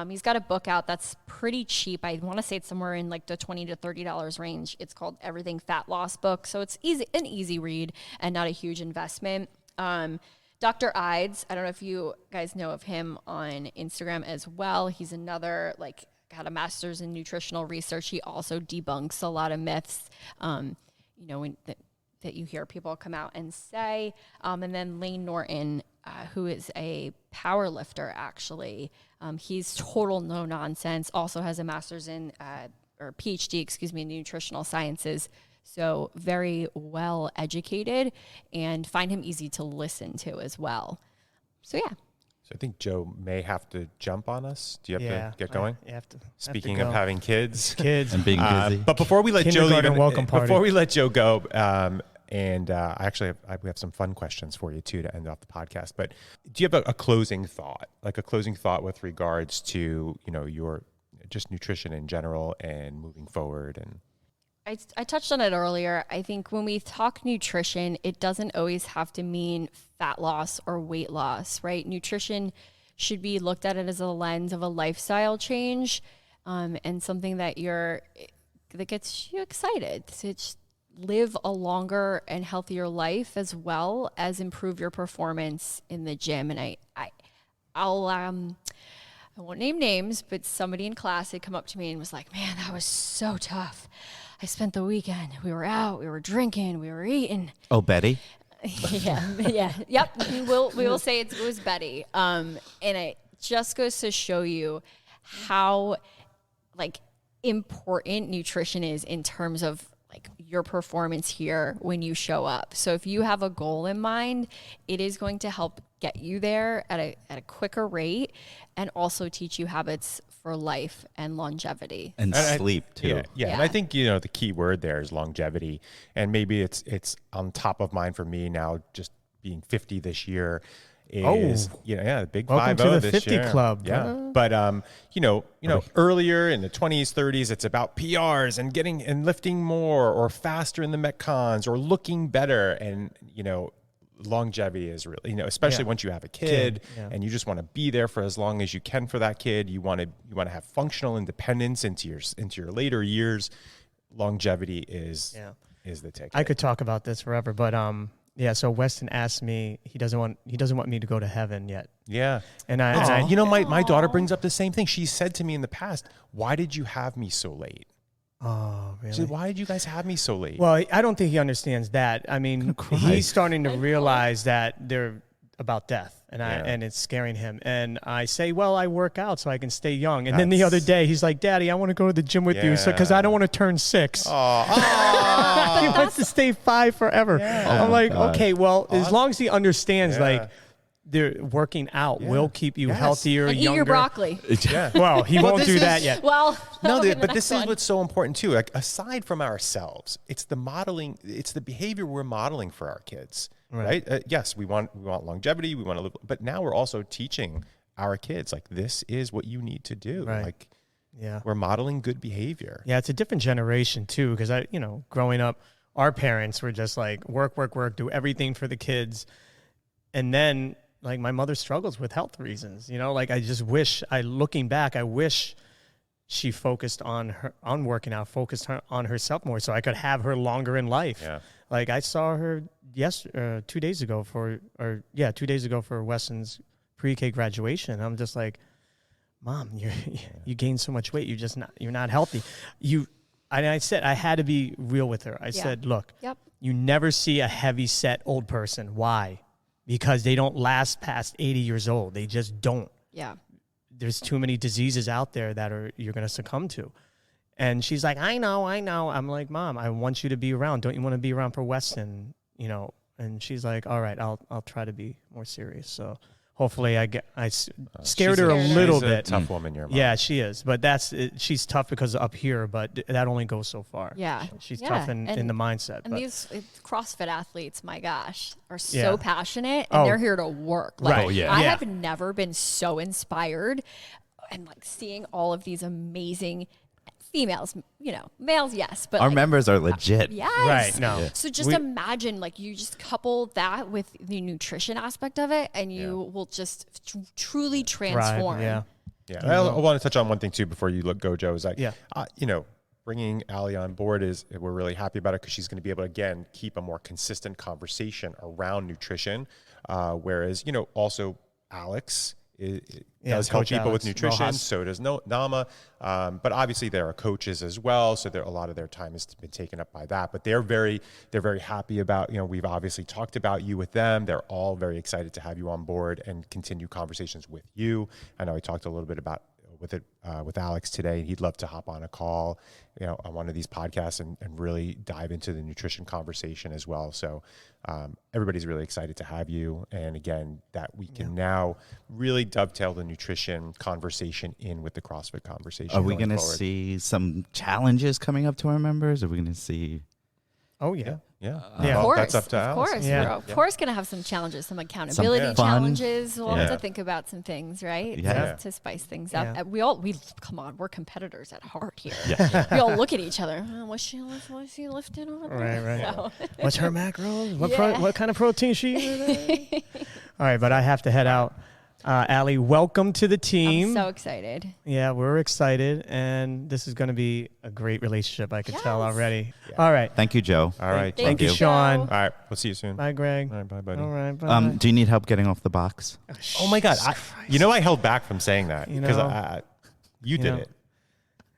He's got a book out that's pretty cheap. I want to say it's somewhere in like the $20 to $30 range. It's called Everything Fat Loss Book. So it's an easy read and not a huge investment. Dr. Ides, I don't know if you guys know of him on Instagram as well. He's another got a master's in nutritional research. He also debunks a lot of myths, that you hear people come out and say. And then Lane Norton, who is a power lifter, actually. He's total no nonsense, also has a master's in, or PhD, in nutritional sciences. So very well educated, and find him easy to listen to as well. So yeah. So I think Joe may have to jump on us. Do you have to get going? You have to. Speaking of having kids, And being busy. but before we let Joe leave, welcome party. before we let Joe go, and we have some fun questions for you too to end off the podcast. But do you have a closing thought, with regards to your just nutrition in general and moving forward? And I touched on it earlier. I think when we talk nutrition, it doesn't always have to mean fat loss or weight loss, right? Nutrition should be looked at it as a lens of a lifestyle change, and something that gets you excited to just live a longer and healthier life, as well as improve your performance in the gym. And I won't name names, but somebody in class had come up to me and was like, "Man, that was so tough. I spent the weekend. We were out, we were drinking, we were eating." Oh, Betty. Yep. We will say it was Betty. And it just goes to show you how important nutrition is in terms of your performance here when you show up. So if you have a goal in mind, it is going to help get you there at a quicker rate, and also teach you habits for life and longevity. And sleep too. Yeah. And I think, the key word there is longevity. And maybe it's on top of mind for me now, just being 50 this year. Is the big 50 Welcome to the this 50 year. club. Yeah, but earlier in the 20s, 30s, it's about PRs and getting and lifting more or faster in the Metcons or looking better, and longevity is really especially once you have a kid and you just want to be there for as long as you can for that kid. You want to have functional independence into your later years. Longevity is the ticket. I could talk about this forever, but so Weston asked me, he doesn't want me to go to heaven yet. Yeah. And my daughter brings up the same thing. She said to me in the past, "Why did you have me so late?" Oh, really? She said, "Why did you guys have me so late?" Well, I don't think he understands that. I mean, he's starting to realize that they're about death, and it's scaring him. And I say, well, I work out so I can stay young. And then the other day, he's like, "Daddy, I want to go to the gym with you because I don't want to turn 6. He wants to stay 5 forever. Yeah. I'm like, okay, well, as long as he understands, they're working out will keep you healthier, and younger. Eat your broccoli. Well, he won't do that yet. Well, but this is what's so important too. Aside from ourselves, it's the modeling, it's the behavior we're modeling for our kids, right? Yes, we want longevity, we want to live, but now we're also teaching our kids this is what you need to do. Right. We're modeling good behavior. Yeah, it's a different generation too, because growing up, our parents were just work, do everything for the kids, and then. My mother struggles with health reasons, I just wish I wish she focused on working out, focused on herself more so I could have her longer in life. Yeah. I saw her 2 days ago for Weston's pre-K graduation. I'm just like, Mom, you gained so much weight. You're not healthy. And I said, I had to be real with her. I said, look, you never see a heavy set old person. Why? Because they don't last past 80 years old. They just don't. Yeah. There's too many diseases out there that you're going to succumb to. And she's like, I know. I'm like, Mom, I want you to be around. Don't you want to be around for Weston? And she's like, all right, I'll try to be more serious. So hopefully I scared her a little bit. She's a tough woman, your mom. Yeah, she is. But she's tough because up here, but that only goes so far. Yeah. She's tough in the mindset. And these CrossFit athletes, my gosh, are so passionate, and they're here to work. I have never been so inspired and seeing all of these amazing females, males, yes, but Our like, members are legit. yes. Right. No. Yeah. So just imagine, like, you just couple that with the nutrition aspect of it, and you will just truly transform. Yeah. Yeah, I want to touch on one thing too before you go, Joe. Is like, Yeah. Bringing Allie on board we're really happy about it because she's going to be able to, again, keep a more consistent conversation around nutrition. Whereas, also Alex does help Coach people with Alex nutrition. Rojas. So does Nama. But obviously there are coaches as well. So a lot of their time has been taken up by that. But they're very happy about, we've obviously talked about you with them. They're all very excited to have you on board and continue conversations with you. I know we talked a little bit about with Alex today. He'd love to hop on a call, on one of these podcasts and really dive into the nutrition conversation as well. So everybody's really excited to have you. And again, that we can now really dovetail the nutrition conversation in with the CrossFit conversation. Are we going going to see some challenges coming up to our members? Are we going to see? Oh yeah. Yeah. Yeah. Of Well, course, that's up to of Alex. course. Yeah. We're of course going to have some challenges, some accountability fun. challenges. We'll have Yeah. to think about some things, right? Yeah. To spice things Yeah. up. We come on, we're competitors at heart here. We all look at each other. Oh, what's she lifting over there? Right. So, What's her macros? Yeah. What kind of protein she eating? All right, but I have to head out. Allie, welcome to the team. I'm so excited. Yeah, we're excited, and this is going to be a great relationship. I could tell Yes. already. All right. Thank you, Joe. All right. Thank you, Joe. Sean. All right. We'll see you soon. Bye, Greg. All right. Bye, buddy. All right. Bye. Do you need help getting off the box? Oh my God. I held back from saying that You because know. you did know. it.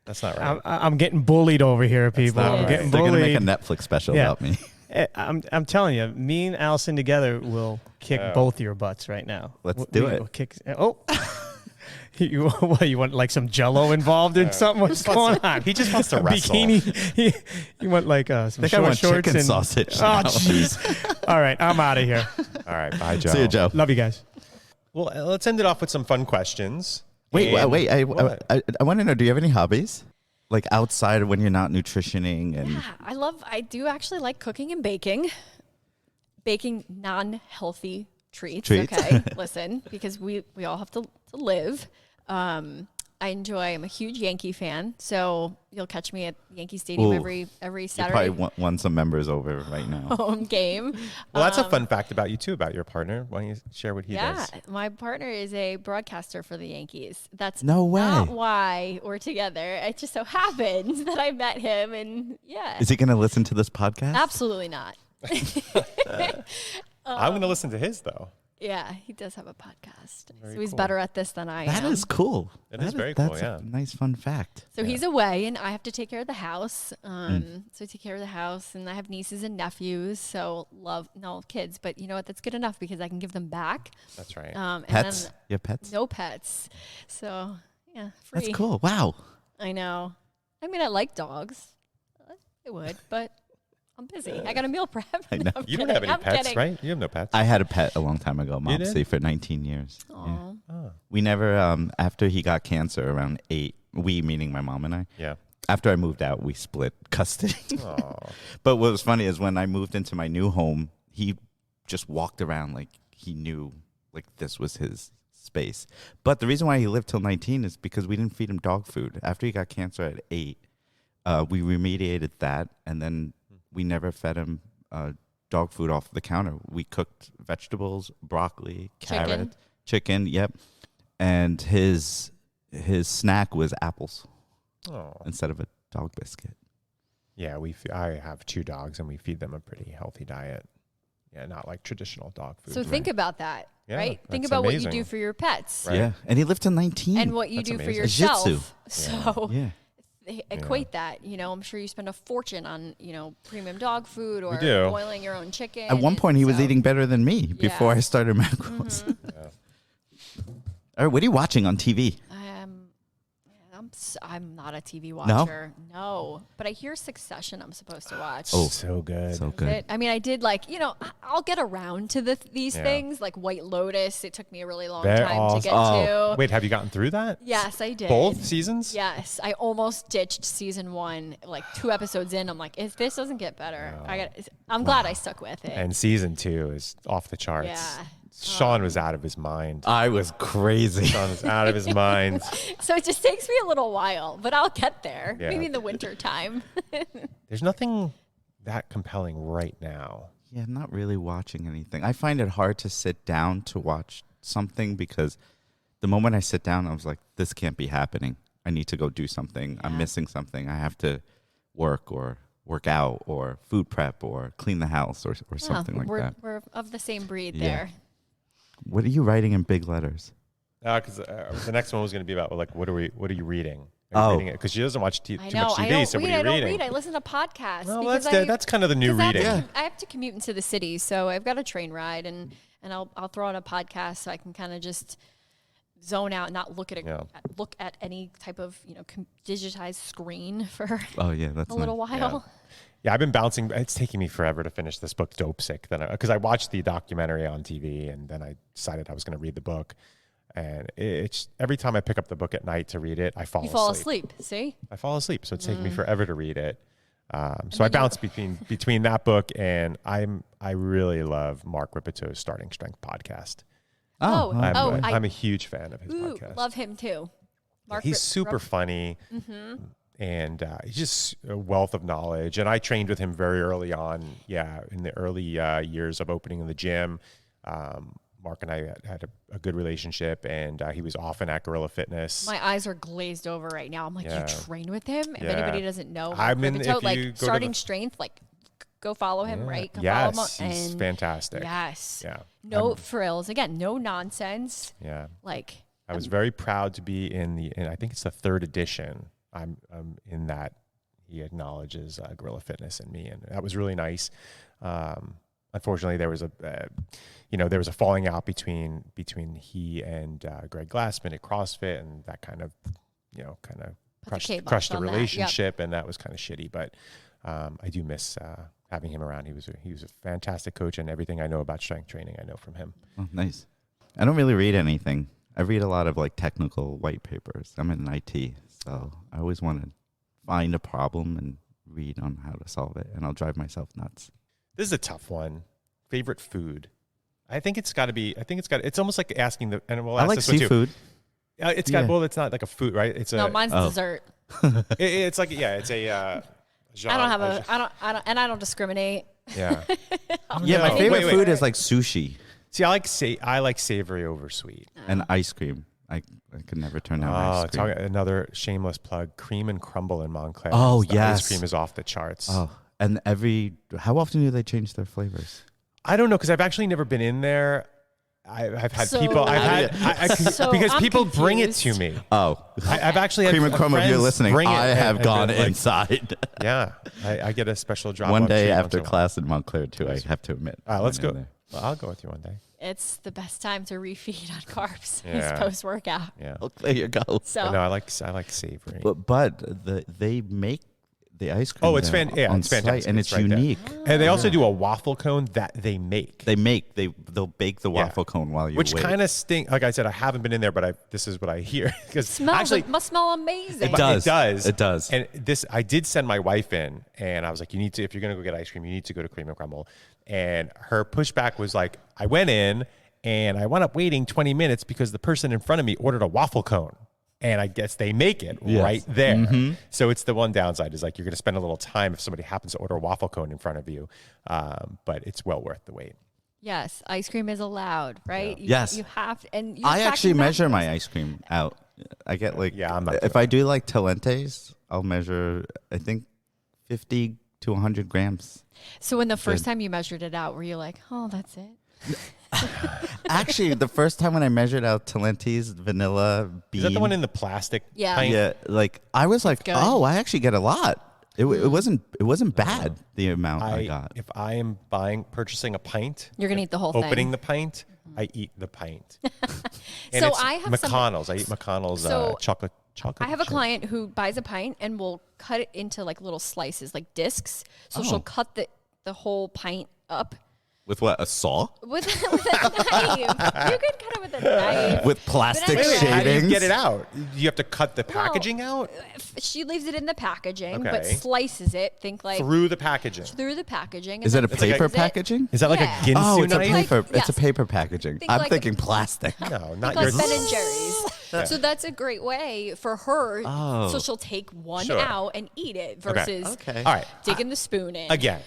That's not right. I'm getting bullied over here, people. not I'm right. getting They're going to bullied. make a Netflix special Yeah. about me. I'm telling you, me and Allison together will kick both your butts right now. Let's do it. We'll kick. Oh. You want like some Jello involved in something? What's going on? He just wants to wrestle. Bikini. You want like some think I short want shorts chicken and sausage Oh now. jeez! All right, I'm out of here. All right. Bye, Joe. See you, Joe. Love you guys. Well, let's end it off with some fun questions. Wait. What? I want to know, do you have any hobbies? Like outside of when you're not nutritioning and Yeah, I do actually like cooking and baking. Baking non-healthy treats. Okay, listen, because we all have to live. I'm a huge Yankee fan, so you'll catch me at Yankee Stadium Ooh. every you Saturday probably won some members over right now. home game. Well, that's a fun fact about you too, about your partner. Why don't you share what he Yeah, does? my partner is a broadcaster for the Yankees. That's No way. not why we're together. It just so happens that I met him, and yeah, Is he going to listen to this podcast? absolutely not. I'm going to listen to his though. Yeah, he does have a podcast, Very so he's cool. better at this than I That am. is cool. It is very cool, That's yeah. a nice fun fact. So he's away, and I have to take care of the house. So I take care of the house, and I have nieces and nephews. So no kids, but you know what? That's good enough because I can give them back. That's right. And Pets? then You have pets? no pets. So yeah, free. That's cool. Wow. I know. I mean, I like dogs. I would, but I'm busy. I got a meal prep. I know. No, I'm You don't kidding. have any I'm pets, kidding. right? You have no pets. I had a pet a long time ago, You did? Mopsy, for 19 years. Yeah. Aw. Oh, We never, after he got cancer around 8, we meaning my mom and I, yeah. after I moved out, we split custody. Oh, But what was funny is when I moved into my new home, he just walked around like he knew like this was his space. But the reason why he lived till 19 is because we didn't feed him dog food. After he got cancer at 8, we remediated that, and then we never fed him dog food off the counter. We cooked vegetables, broccoli, carrot, chicken, yep. And his snack was apples oh. instead of a dog biscuit. Yeah, I have 2 dogs, and we feed them a pretty healthy diet. Yeah, not like traditional dog food. So think about that, Yeah, right? Think that's about what you amazing. do for your pets Right. Yeah, and he lived till 19. and what you That's do for amazing. yourself. Jiu-jitsu. So Yeah. equate that. You know, I'm sure you spend a fortune on, premium dog food or do. boiling your own chicken. At one point, he was So- eating better than me before Yeah. I started macros. All right, what are you watching on TV? I'm not a TV watcher. No, but I hear Succession. I'm supposed to watch. Oh, So good. So good. I mean, I did I'll get around to these Yeah. things like White Lotus. It took me a really long Very time to get awesome. to. Wait, have you gotten through that? Yes, I did. Both seasons? Yes, I almost ditched season 1, like 2 episodes in. I'm like, if this doesn't get better, I'm glad I stuck with it. And season 2 is off the charts. yeah, Sean was out of his mind. I was crazy. Sean was out of his mind. So it just takes me a little while, but I'll get there. Yeah. Maybe in the winter time. There's nothing that compelling right now. Yeah, not really watching anything. I find it hard to sit down to watch something because the moment I sit down, I was like, this can't be happening. I need to go do something. I'm missing something. I have to work or work out or food prep or clean the house or something like that. We're of the same breed Yeah. there. What are you writing in big letters? Because the next one was going to be about like, what are you reading? Oh. Because she doesn't watch too I much know. TV. I don't So what read. are you I don't reading? read. I listen to podcasts. Well, because that's kind of the new 'cause I have reading. to I have to commute into the city, so I've got a train ride, and I'll throw on a podcast so I can kind of just zone out, and not look at look at any type of digitized screen for Oh, yeah, that's a little while. Yeah, I've been bouncing. It's taking me forever to finish this book, Dope Sick. Because I watched the documentary on TV, and then I decided I was going to read the book. And it's every time I pick up the book at night to read it, I fall You asleep. fall asleep. See? I fall asleep, so it's taking me forever to read it. So I bounce between that book and I really love Mark Ripeto's Starting Strength podcast. I'm a huge fan of his podcast. Love him too. Mark He's super funny, and he's just a wealth of knowledge. And I trained with him very early on. Yeah, in the early years of opening in the gym. Mark and I had a good relationship, and he was often at Gorilla Fitness. My eyes are glazed over right now. I'm like, you train with him? If Yeah. anybody doesn't know, I mean, if you like go to Starting the- Strength, like go follow him, right? Go Yes, follow him he's fantastic. Yes. Yeah. No frills. Again, no nonsense. Yeah. Like I was very proud to be in I think it's the 3rd edition. I'm in that he acknowledges Gorilla Fitness and me, and that was really nice. Unfortunately, there was a falling out between he and Greg Glassman at CrossFit, and that kind of crushed the on that. relationship, and that was kind of shitty. But I do miss having him around. He was a fantastic coach, and everything I know about strength training, I know from him. Oh, nice. I don't really read anything. I read a lot of like technical white papers. I'm in IT, so I always want to find a problem and read on how to solve it, and I'll drive myself nuts. This is a tough one. Favorite food? It's almost like asking and we'll I ask like this one too. seafood. It's not like a food, right? It's mine's dessert. it's like it's a. Genre. I don't discriminate. Yeah. Yeah, my No. favorite Wait. food is like sushi See, I like savory over sweet. and ice cream. I could never turn down ice cream. Another shameless plug: Cream and Crumble in Montclair. Oh, The yes. ice cream is off the charts. Oh, and how often do they change their flavors? I don't know because I've actually never been in there. I've had So- people. So because I'm people bring it to confused. me. Oh, I've actually had Cream and Crumble, if you're friends listening, bring it I have and gone been like, inside. Yeah, I get a special drop. One on day treat after once in a while. class in Montclair, too, I have to admit. All right, let's Went go. in there. Well, I'll go with you one day. It's the best time to refeed on carbs. Yeah. Is post workout. Yeah. There you go. So No, I like savory. But they make the ice cream. Oh, it's there yeah, on it's fantastic. site, and it's right there. unique. And they also do a waffle cone that they make. They'll bake the Yeah. waffle cone while you Which wait. kind of stink. Like I said, I haven't been in there, but this is what I hear. Because must smell amazing. It does. It does. It does. And I did send my wife in, and I was like, if you're going to go get ice cream, you need to go to Cream and Crumble. And her pushback was like, I went in, and I wound up waiting 20 minutes because the person in front of me ordered a waffle cone. And I guess they make it right there. Mm-hmm. So it's the one downside is like you're going to spend a little time if somebody happens to order a waffle cone in front of you. But it's well worth the wait. Yes, ice cream is allowed, right? Yes. You have, and you're I actually tracking measure macros. my ice cream out. I get like, Yeah, I'm not if doing I do like Talentes, I'll measure, I think, 50 to 100 grams. So when the first time you measured it out, were you like, oh, that's it? Actually, the first time when I measured out Talentes vanilla bean. Is that the one in the plastic Yeah. pint? Yeah, like I was like, good. oh, I actually get a lot. It wasn't bad, the amount I got. If I am purchasing a pint, You're gonna eat the whole opening thing. the pint, I eat the pint. And So it's I have some- McConnell's. I eat McConnell's So chocolate. I have a chip. client who buys a pint and will cut it into like little slices, like discs. So Oh. she'll cut the whole pint up With what? A saw? with a knife. You could cut it with a knife. With plastic Wait, How do you shavings? get it out? You have to cut the packaging out She leaves it in the packaging, but Okay. slices it. Think like through the packaging. through the packaging. Is and it a then paper freezes it. packaging? Is that like Yeah. a Ginsu Oh, it's a knife? paper. Yes. It's a paper packaging. Think I'm like- thinking plastic. No, not Like your. Ben and Jerry's. So that's a great way for her. Oh. So she'll take one Sure. out and eat it versus Okay. All right. digging the spoon in. Again,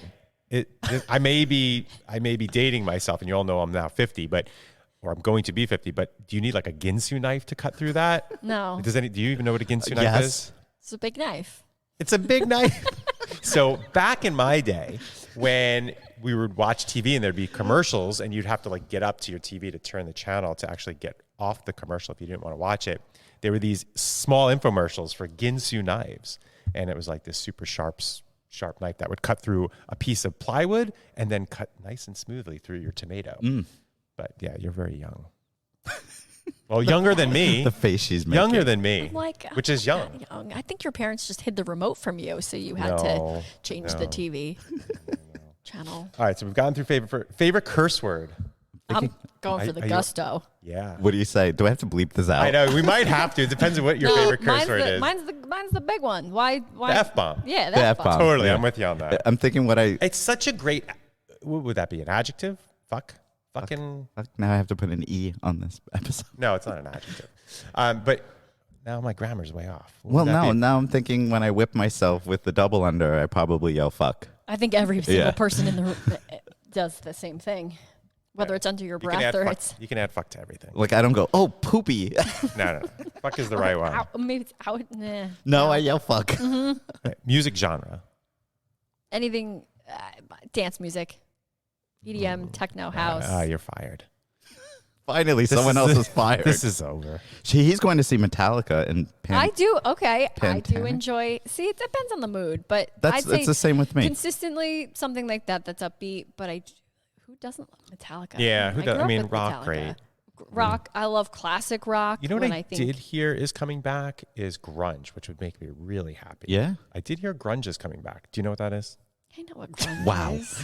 I may be dating myself, and you all know I'm now 50, or I'm going to be 50. But do you need like a Ginsu knife to cut through that? No. Do you even know what a Ginsu knife yes. is? It's a big knife. It's a big knife. So back in my day, when we would watch TV and there'd be commercials, and you'd have to like get up to your TV to turn the channel to actually get off the commercial if you didn't want to watch it. There were these small infomercials for Ginsu knives, and it was like this super sharp knife that would cut through a piece of plywood and then cut nice and smoothly through your tomato. But yeah, you're very young. Well, younger than me. The face she's making. Younger than me, Like which is young. young. I think your parents just hid the remote from you, so you had to No, change the TV channel. All right, so we've gone through favorite curse word. I'm going for the are you- gusto. Yeah. What do you say? Do I have to bleep this out? I know. We might have to. It depends on what your favorite curse word is. Mine's the big one. Why? The F-bomb. Yeah, The F-bomb. Totally. Yeah. I'm with you on that. I'm thinking what I. It's such a great, what would that be? An adjective? Fuck? Fucking? Now I have to put an E on this episode. No, it's not an adjective. But now my grammar's way off. What Well, would that be? now I'm thinking when I whip myself with the double under, I probably yell fuck. I think every single Yeah. person in the room does the same thing, whether it's under your You can breath add or fuck, it's you can add fuck to everything. Like I don't go, oh poopy. No. Fuck is the right one. out, maybe it's out. Nah. No, I yell fuck. Okay, music genre. Anything, dance music, EDM, techno, house. You're fired. Finally, someone else is fired. This is over. He's going to see Metallica and I do. Okay. I do Pantanic? enjoy. See, it depends on the mood, but I'd say That's the same with me. consistently something like that that's upbeat. But who doesn't love Metallica? Yeah, who does- grew I up mean, with rock, Metallica. great. Rock. I love classic rock. You know what when I think, did hear is coming back is grunge, which would make me really happy. Yeah? I did hear grunge is coming back. Do you know what that is? I know what grunge Wow. is.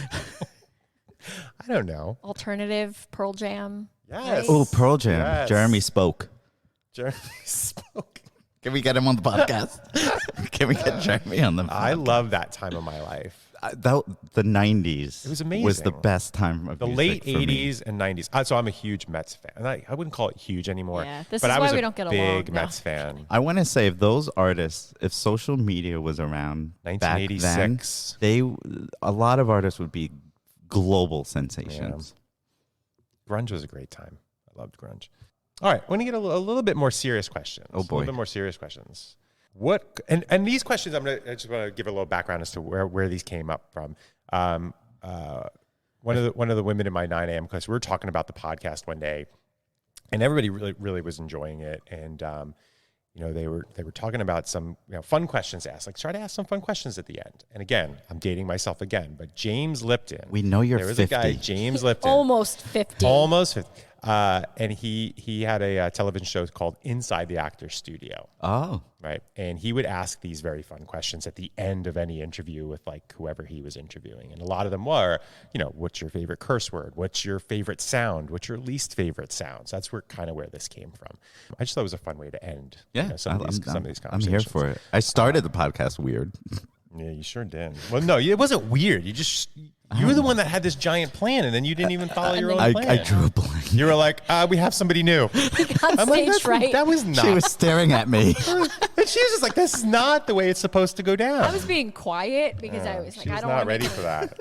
I don't know. Alternative, Pearl Jam. Yes. Oh, Pearl Jam. Yes. Jeremy spoke. Jeremy spoke. Can we get him on the podcast? Can we get Jeremy on the podcast? I love that time of my life. The 90s. It was Was the amazing. best time of The music late for me. 80s and 90s. So I'm a huge Mets fan. And I wouldn't call it huge anymore. Yeah, this but is I why was we a don't get big along. No. Mets fan. I want to say if those artists, if social media was around back then, 1986. a lot of artists would be global sensations. Grunge was a great time. I loved grunge. All right, I want to get a little bit more serious questions. Oh, boy. A little bit more serious questions. What and these questions, I just want to give a little background as to where these came up from. One of the women in my 9 a.m. class, we were talking about the podcast one day, and everybody really was enjoying it. And they were talking about some fun questions to ask. Like, try to ask some fun questions at the end. And again, I'm dating myself again, but James Lipton. We know you're there was 50. a guy, James Lipton. Almost 50. Almost 50. And he had a television show called Inside the Actor's Studio, Oh, right? And he would ask these very fun questions at the end of any interview with like whoever he was interviewing. And a lot of them were, what's your favorite curse word? What's your favorite sound? What's your least favorite sounds? That's where this came from. I just thought it was a fun way to end yeah. some of these I'm conversations. here for it. I started the podcast weird. Yeah, you sure did. Well, no, it wasn't weird. You were the one that had this giant plan, and then you didn't even follow your own plan. I drew a blank. You were like, we have somebody new. on I'm like, stage, right? that was not. She was staring at me. And she was just like, this is not the way it's supposed to go down. I was being quiet because I was like, she I was don't not want ready to for that.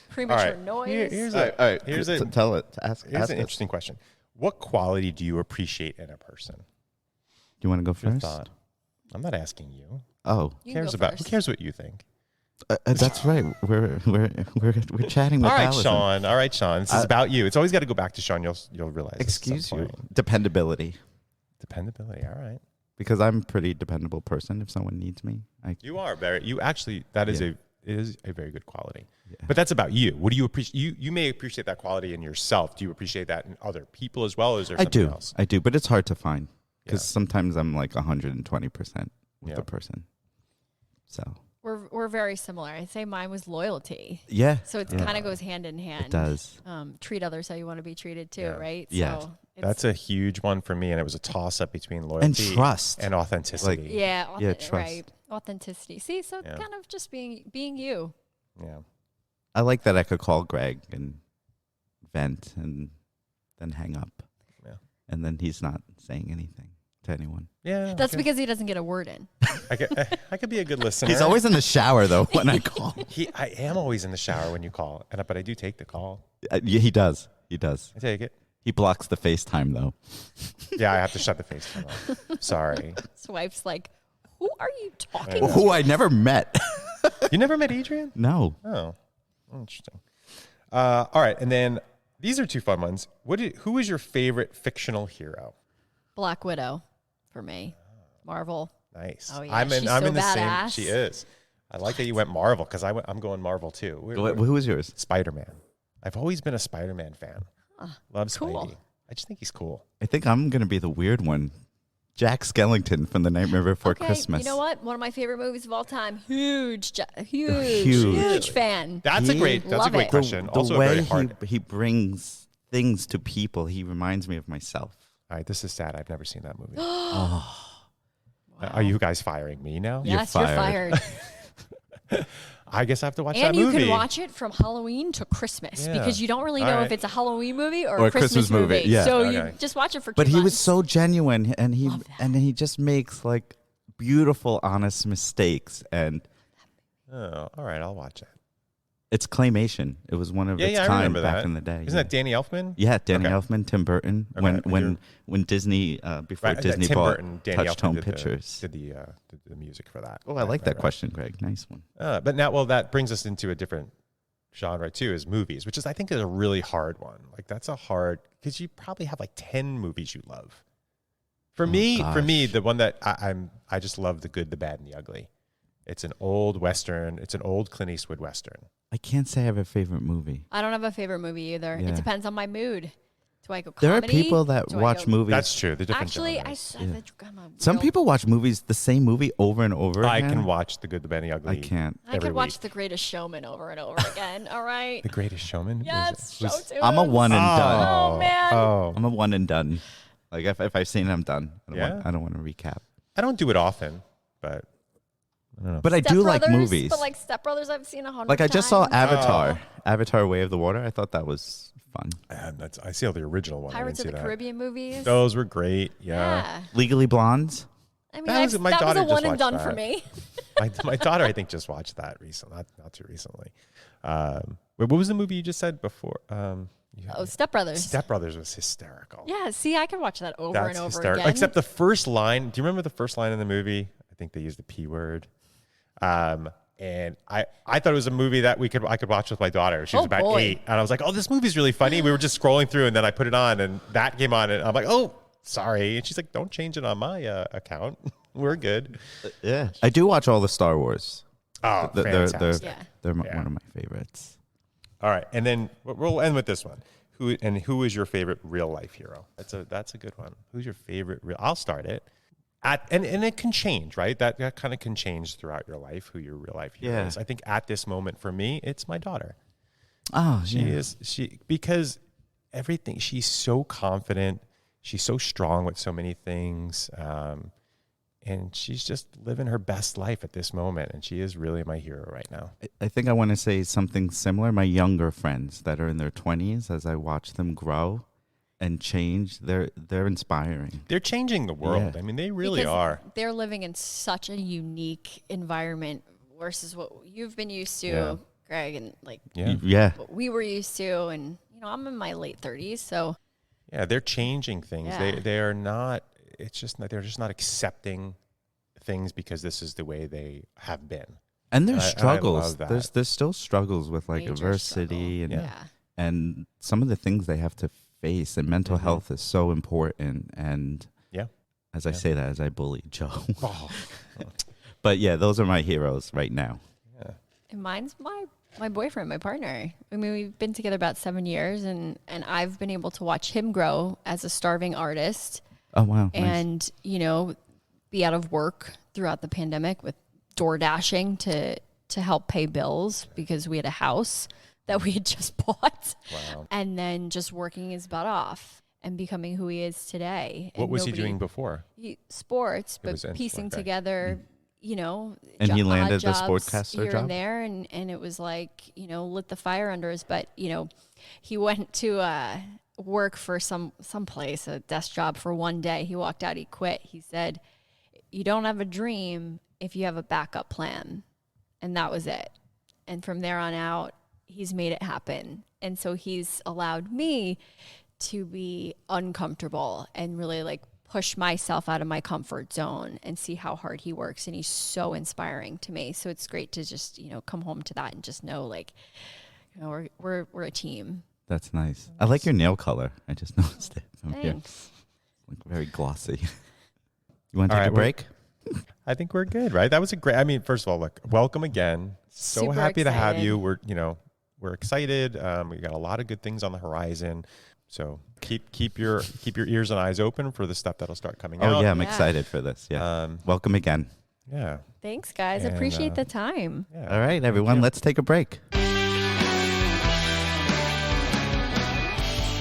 premature All right. noise. Here's All right. Here's Tell it. Ask an it. interesting question. What quality do you appreciate in a person? Do you want to go Your first? thought. I'm not asking you. Oh, You can go Who first. cares what you think? that's right. We're chatting with All right, Allison. Sean. All right, Sean. This is about you. It's always got to go back to Sean. You'll realize. this at Excuse some you. point. Dependability. Dependability. All right. Because I'm a pretty dependable person. If someone needs me, You are very. You actually. That is Yeah. a very good quality. But that's about you. What do you appreciate? You may appreciate that quality in yourself. Do you appreciate that in other people as well? Or is there I something do. else? I do, but it's hard to find because Yeah. sometimes I'm like 120% with Yeah. the person. So We're very similar. I'd say mine was loyalty. Yeah. So it kind of goes hand in hand. It does. Treat others how you want to be treated too, right? Yeah. So That's a huge one for me, and it was a toss-up between loyalty trust. and authenticity. Like- yeah, trust. right. Authenticity. See, so kind of just being you. yeah. I like that I could call Greg and vent and then hang up. Yeah. And then he's not saying anything to anyone. Yeah. That's okay. because he doesn't get a word in. I could be a good listener. He's always in the shower, though, when I call. I am always in the shower when you call, but I do take the call. Yeah, he does. He does. I take it. He blocks the FaceTime, though. Yeah, I have to shut the FaceTime off. Sorry. His wife's like, who are you talking to? Who I never met. You never met Adrian? No. Oh, interesting. All right, and then these are two fun ones. Who is your favorite fictional hero? Black Widow for me. Marvel. Nice. Oh, yeah, I'm in she's the so same. badass. She is. I like that you went Marvel because I'm going Marvel too. Who was yours? Spider-Man. I've always been a Spider-Man fan. Love cool. Spidey. I just think he's cool. I think I'm going to be the weird one. Jack Skellington from The Nightmare Before Okay, Christmas. you know what? One of my favorite movies of all time. Huge fan. That's a great Love it. question. The Also a way very hard. he brings things to people, he reminds me of myself. All right, this is sad. I've never seen that movie. Are you guys firing me now? Yes, You're you're fired. I guess I have to watch And that you movie. can watch it from Halloween to Christmas Yeah. because you don't really All know right. if it's a Halloween movie or Or a Christmas movie. yeah. So Okay. you just watch it for 2 But months. he was so genuine, and Love that. he just makes like beautiful, honest mistakes, and Oh, all right, I'll watch it. it's claymation. It was one of its I kind remember back that. in the day. Isn't that Danny Elfman? Yeah, Danny Okay. Elfman, Tim Burton. Okay, When Disney before Right, Disney Tim bought Burton, Danny Touch Elfman Tone did Pictures. did the music for that. Oh, I like that Right. question, Greg. Nice one. But now, well, that brings us into a different genre too, is movies, which is I think is a really hard one. Like that's a hard because you probably have like 10 movies you love. For me, gosh. the one that I just love the good, the bad, and the ugly. It's an old Western. It's an old Clint Eastwood Western. I can't say I have a favorite movie. I don't have a favorite movie either. Yeah. It depends on my mood. Do I go There are comedy? people that Do I watch go- movies. That's true. The different Actually, genres. I'm a Some real- people watch movies, the same movie, over and over I again. can watch the good, the bad, and the ugly. I can't. I every could watch week. The Greatest Showman over and over again. All right. The Greatest Showman. Yes, was- show I'm a tunes. one and done. Oh, man. Oh, I'm a one and done. Like if I've seen it, I'm done. Yeah? I don't want to recap. I don't do it often, but But I do like Brothers, movies. But like Step Brothers, I've seen 100 Like I just saw times. Avatar, Avatar: Way of the Water. I thought that was fun. I see all the original one. Pirates I of didn't the see that. Caribbean movies. Those were great. Yeah. Yeah. Legally Blonde. I mean, That was- my that was daughter a just one and watched done that. for me. My daughter, I think, just watched that recently, not too recently. Wait, what was the movie you just said before? Oh, Step Brothers. Step Brothers was hysterical. Yeah, see, I can watch that over That's and over hysterical. again. Except the first line. Do you remember the first line in the movie? I think they used the P word. And I thought it was a movie that I could watch with my daughter. She was Oh, about boy. 8, and I was like, "Oh, this movie's really funny." We were just scrolling through, and then I put it on, and that came on, and I'm like, "Oh, sorry." And she's like, "Don't change it on my account. We're good." Yeah, I do watch all the Star Wars. Oh, They're fantastic! Yeah. one of my favorites. All right, and then we'll end with this one. Who is your favorite real life hero? That's a good one. Who's your favorite real? I'll start it. And it can change, right? That kind of can change throughout your life. Who your real life hero Yeah. is. I think at this moment for me, it's my daughter. Oh, Because everything. She's so confident. She's so strong with so many things. And she's just living her best life at this moment. And she is really my hero right now. I think I want to say something similar. My younger friends that are in their 20s, as I watch them grow and change, they're inspiring. They're changing the world. Yeah. I mean, they really Because are. They're living in such a unique environment versus what you've been used to, Yeah. Greg, and like Yeah. what we were used to. And, I'm in my late 30s. So Yeah, they're changing things. Yeah. They are not. It's just they're just not accepting things because this is the way they have been. And there's I struggles. love that. There's still struggles with like Major adversity struggle. and yeah. and some of the things they have to face. And mental health is so important. And Yeah. as I say that, as I bully Joe. Oh, But yeah, those are my heroes right now. And mine's my boyfriend, my partner. I mean, we've been together about 7 years, and I've been able to watch him grow as a starving artist Oh wow. Nice. and, be out of work throughout the pandemic with door dashing to help pay bills because we had a house that we had just bought. Wow. And then just working his butt off and becoming who he is today. What And was he doing before? Sports, was but in piecing sport, okay. together, you know, And he odd landed the jobs sportscaster here job? and there, and it was like, you know, lit the fire under his butt. You know, he went to work for some place, a desk job for one day. He walked out, he quit. He said, "You don't have a dream if you have a backup plan," and that was it. And from there on out, he's made it happen. And so he's allowed me to be uncomfortable and really like push myself out of my comfort zone and see how hard he works. And he's so inspiring to me. So it's great to just, you know, come home to that and just know, like, you know, we're a team. That's nice. I like your nail color. I just noticed it from here. Thanks. Like very glossy. You want to All take right, a break? I think we're good, right? That was a great, I mean, first of all, look, welcome again. So Super happy to have excited. you. We're excited. We got a lot of good things on the horizon. So keep your ears and eyes open for the stuff that'll start coming out. Oh, yeah. I'm Yeah. excited for this. Yeah. Um, Welcome again. yeah. Thanks, guys. And, Appreciate the time. Yeah. All right, everyone, let's take a break.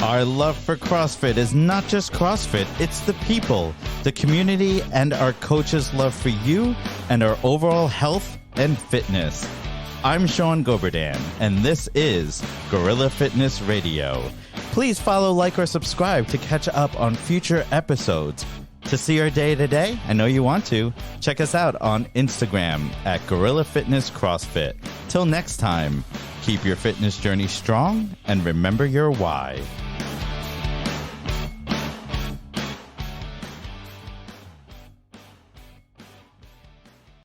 Our love for CrossFit is not just CrossFit, it's the people, the community, and our coaches' love for you and our overall health and fitness. I'm Sean Goberdan, and this is Gorilla Fitness Radio. Please follow, like, or subscribe to catch up on future episodes. To see our day-to-day, I know you want to, check us out on Instagram at Gorilla Fitness CrossFit. Till next time, keep your fitness journey strong and remember your why.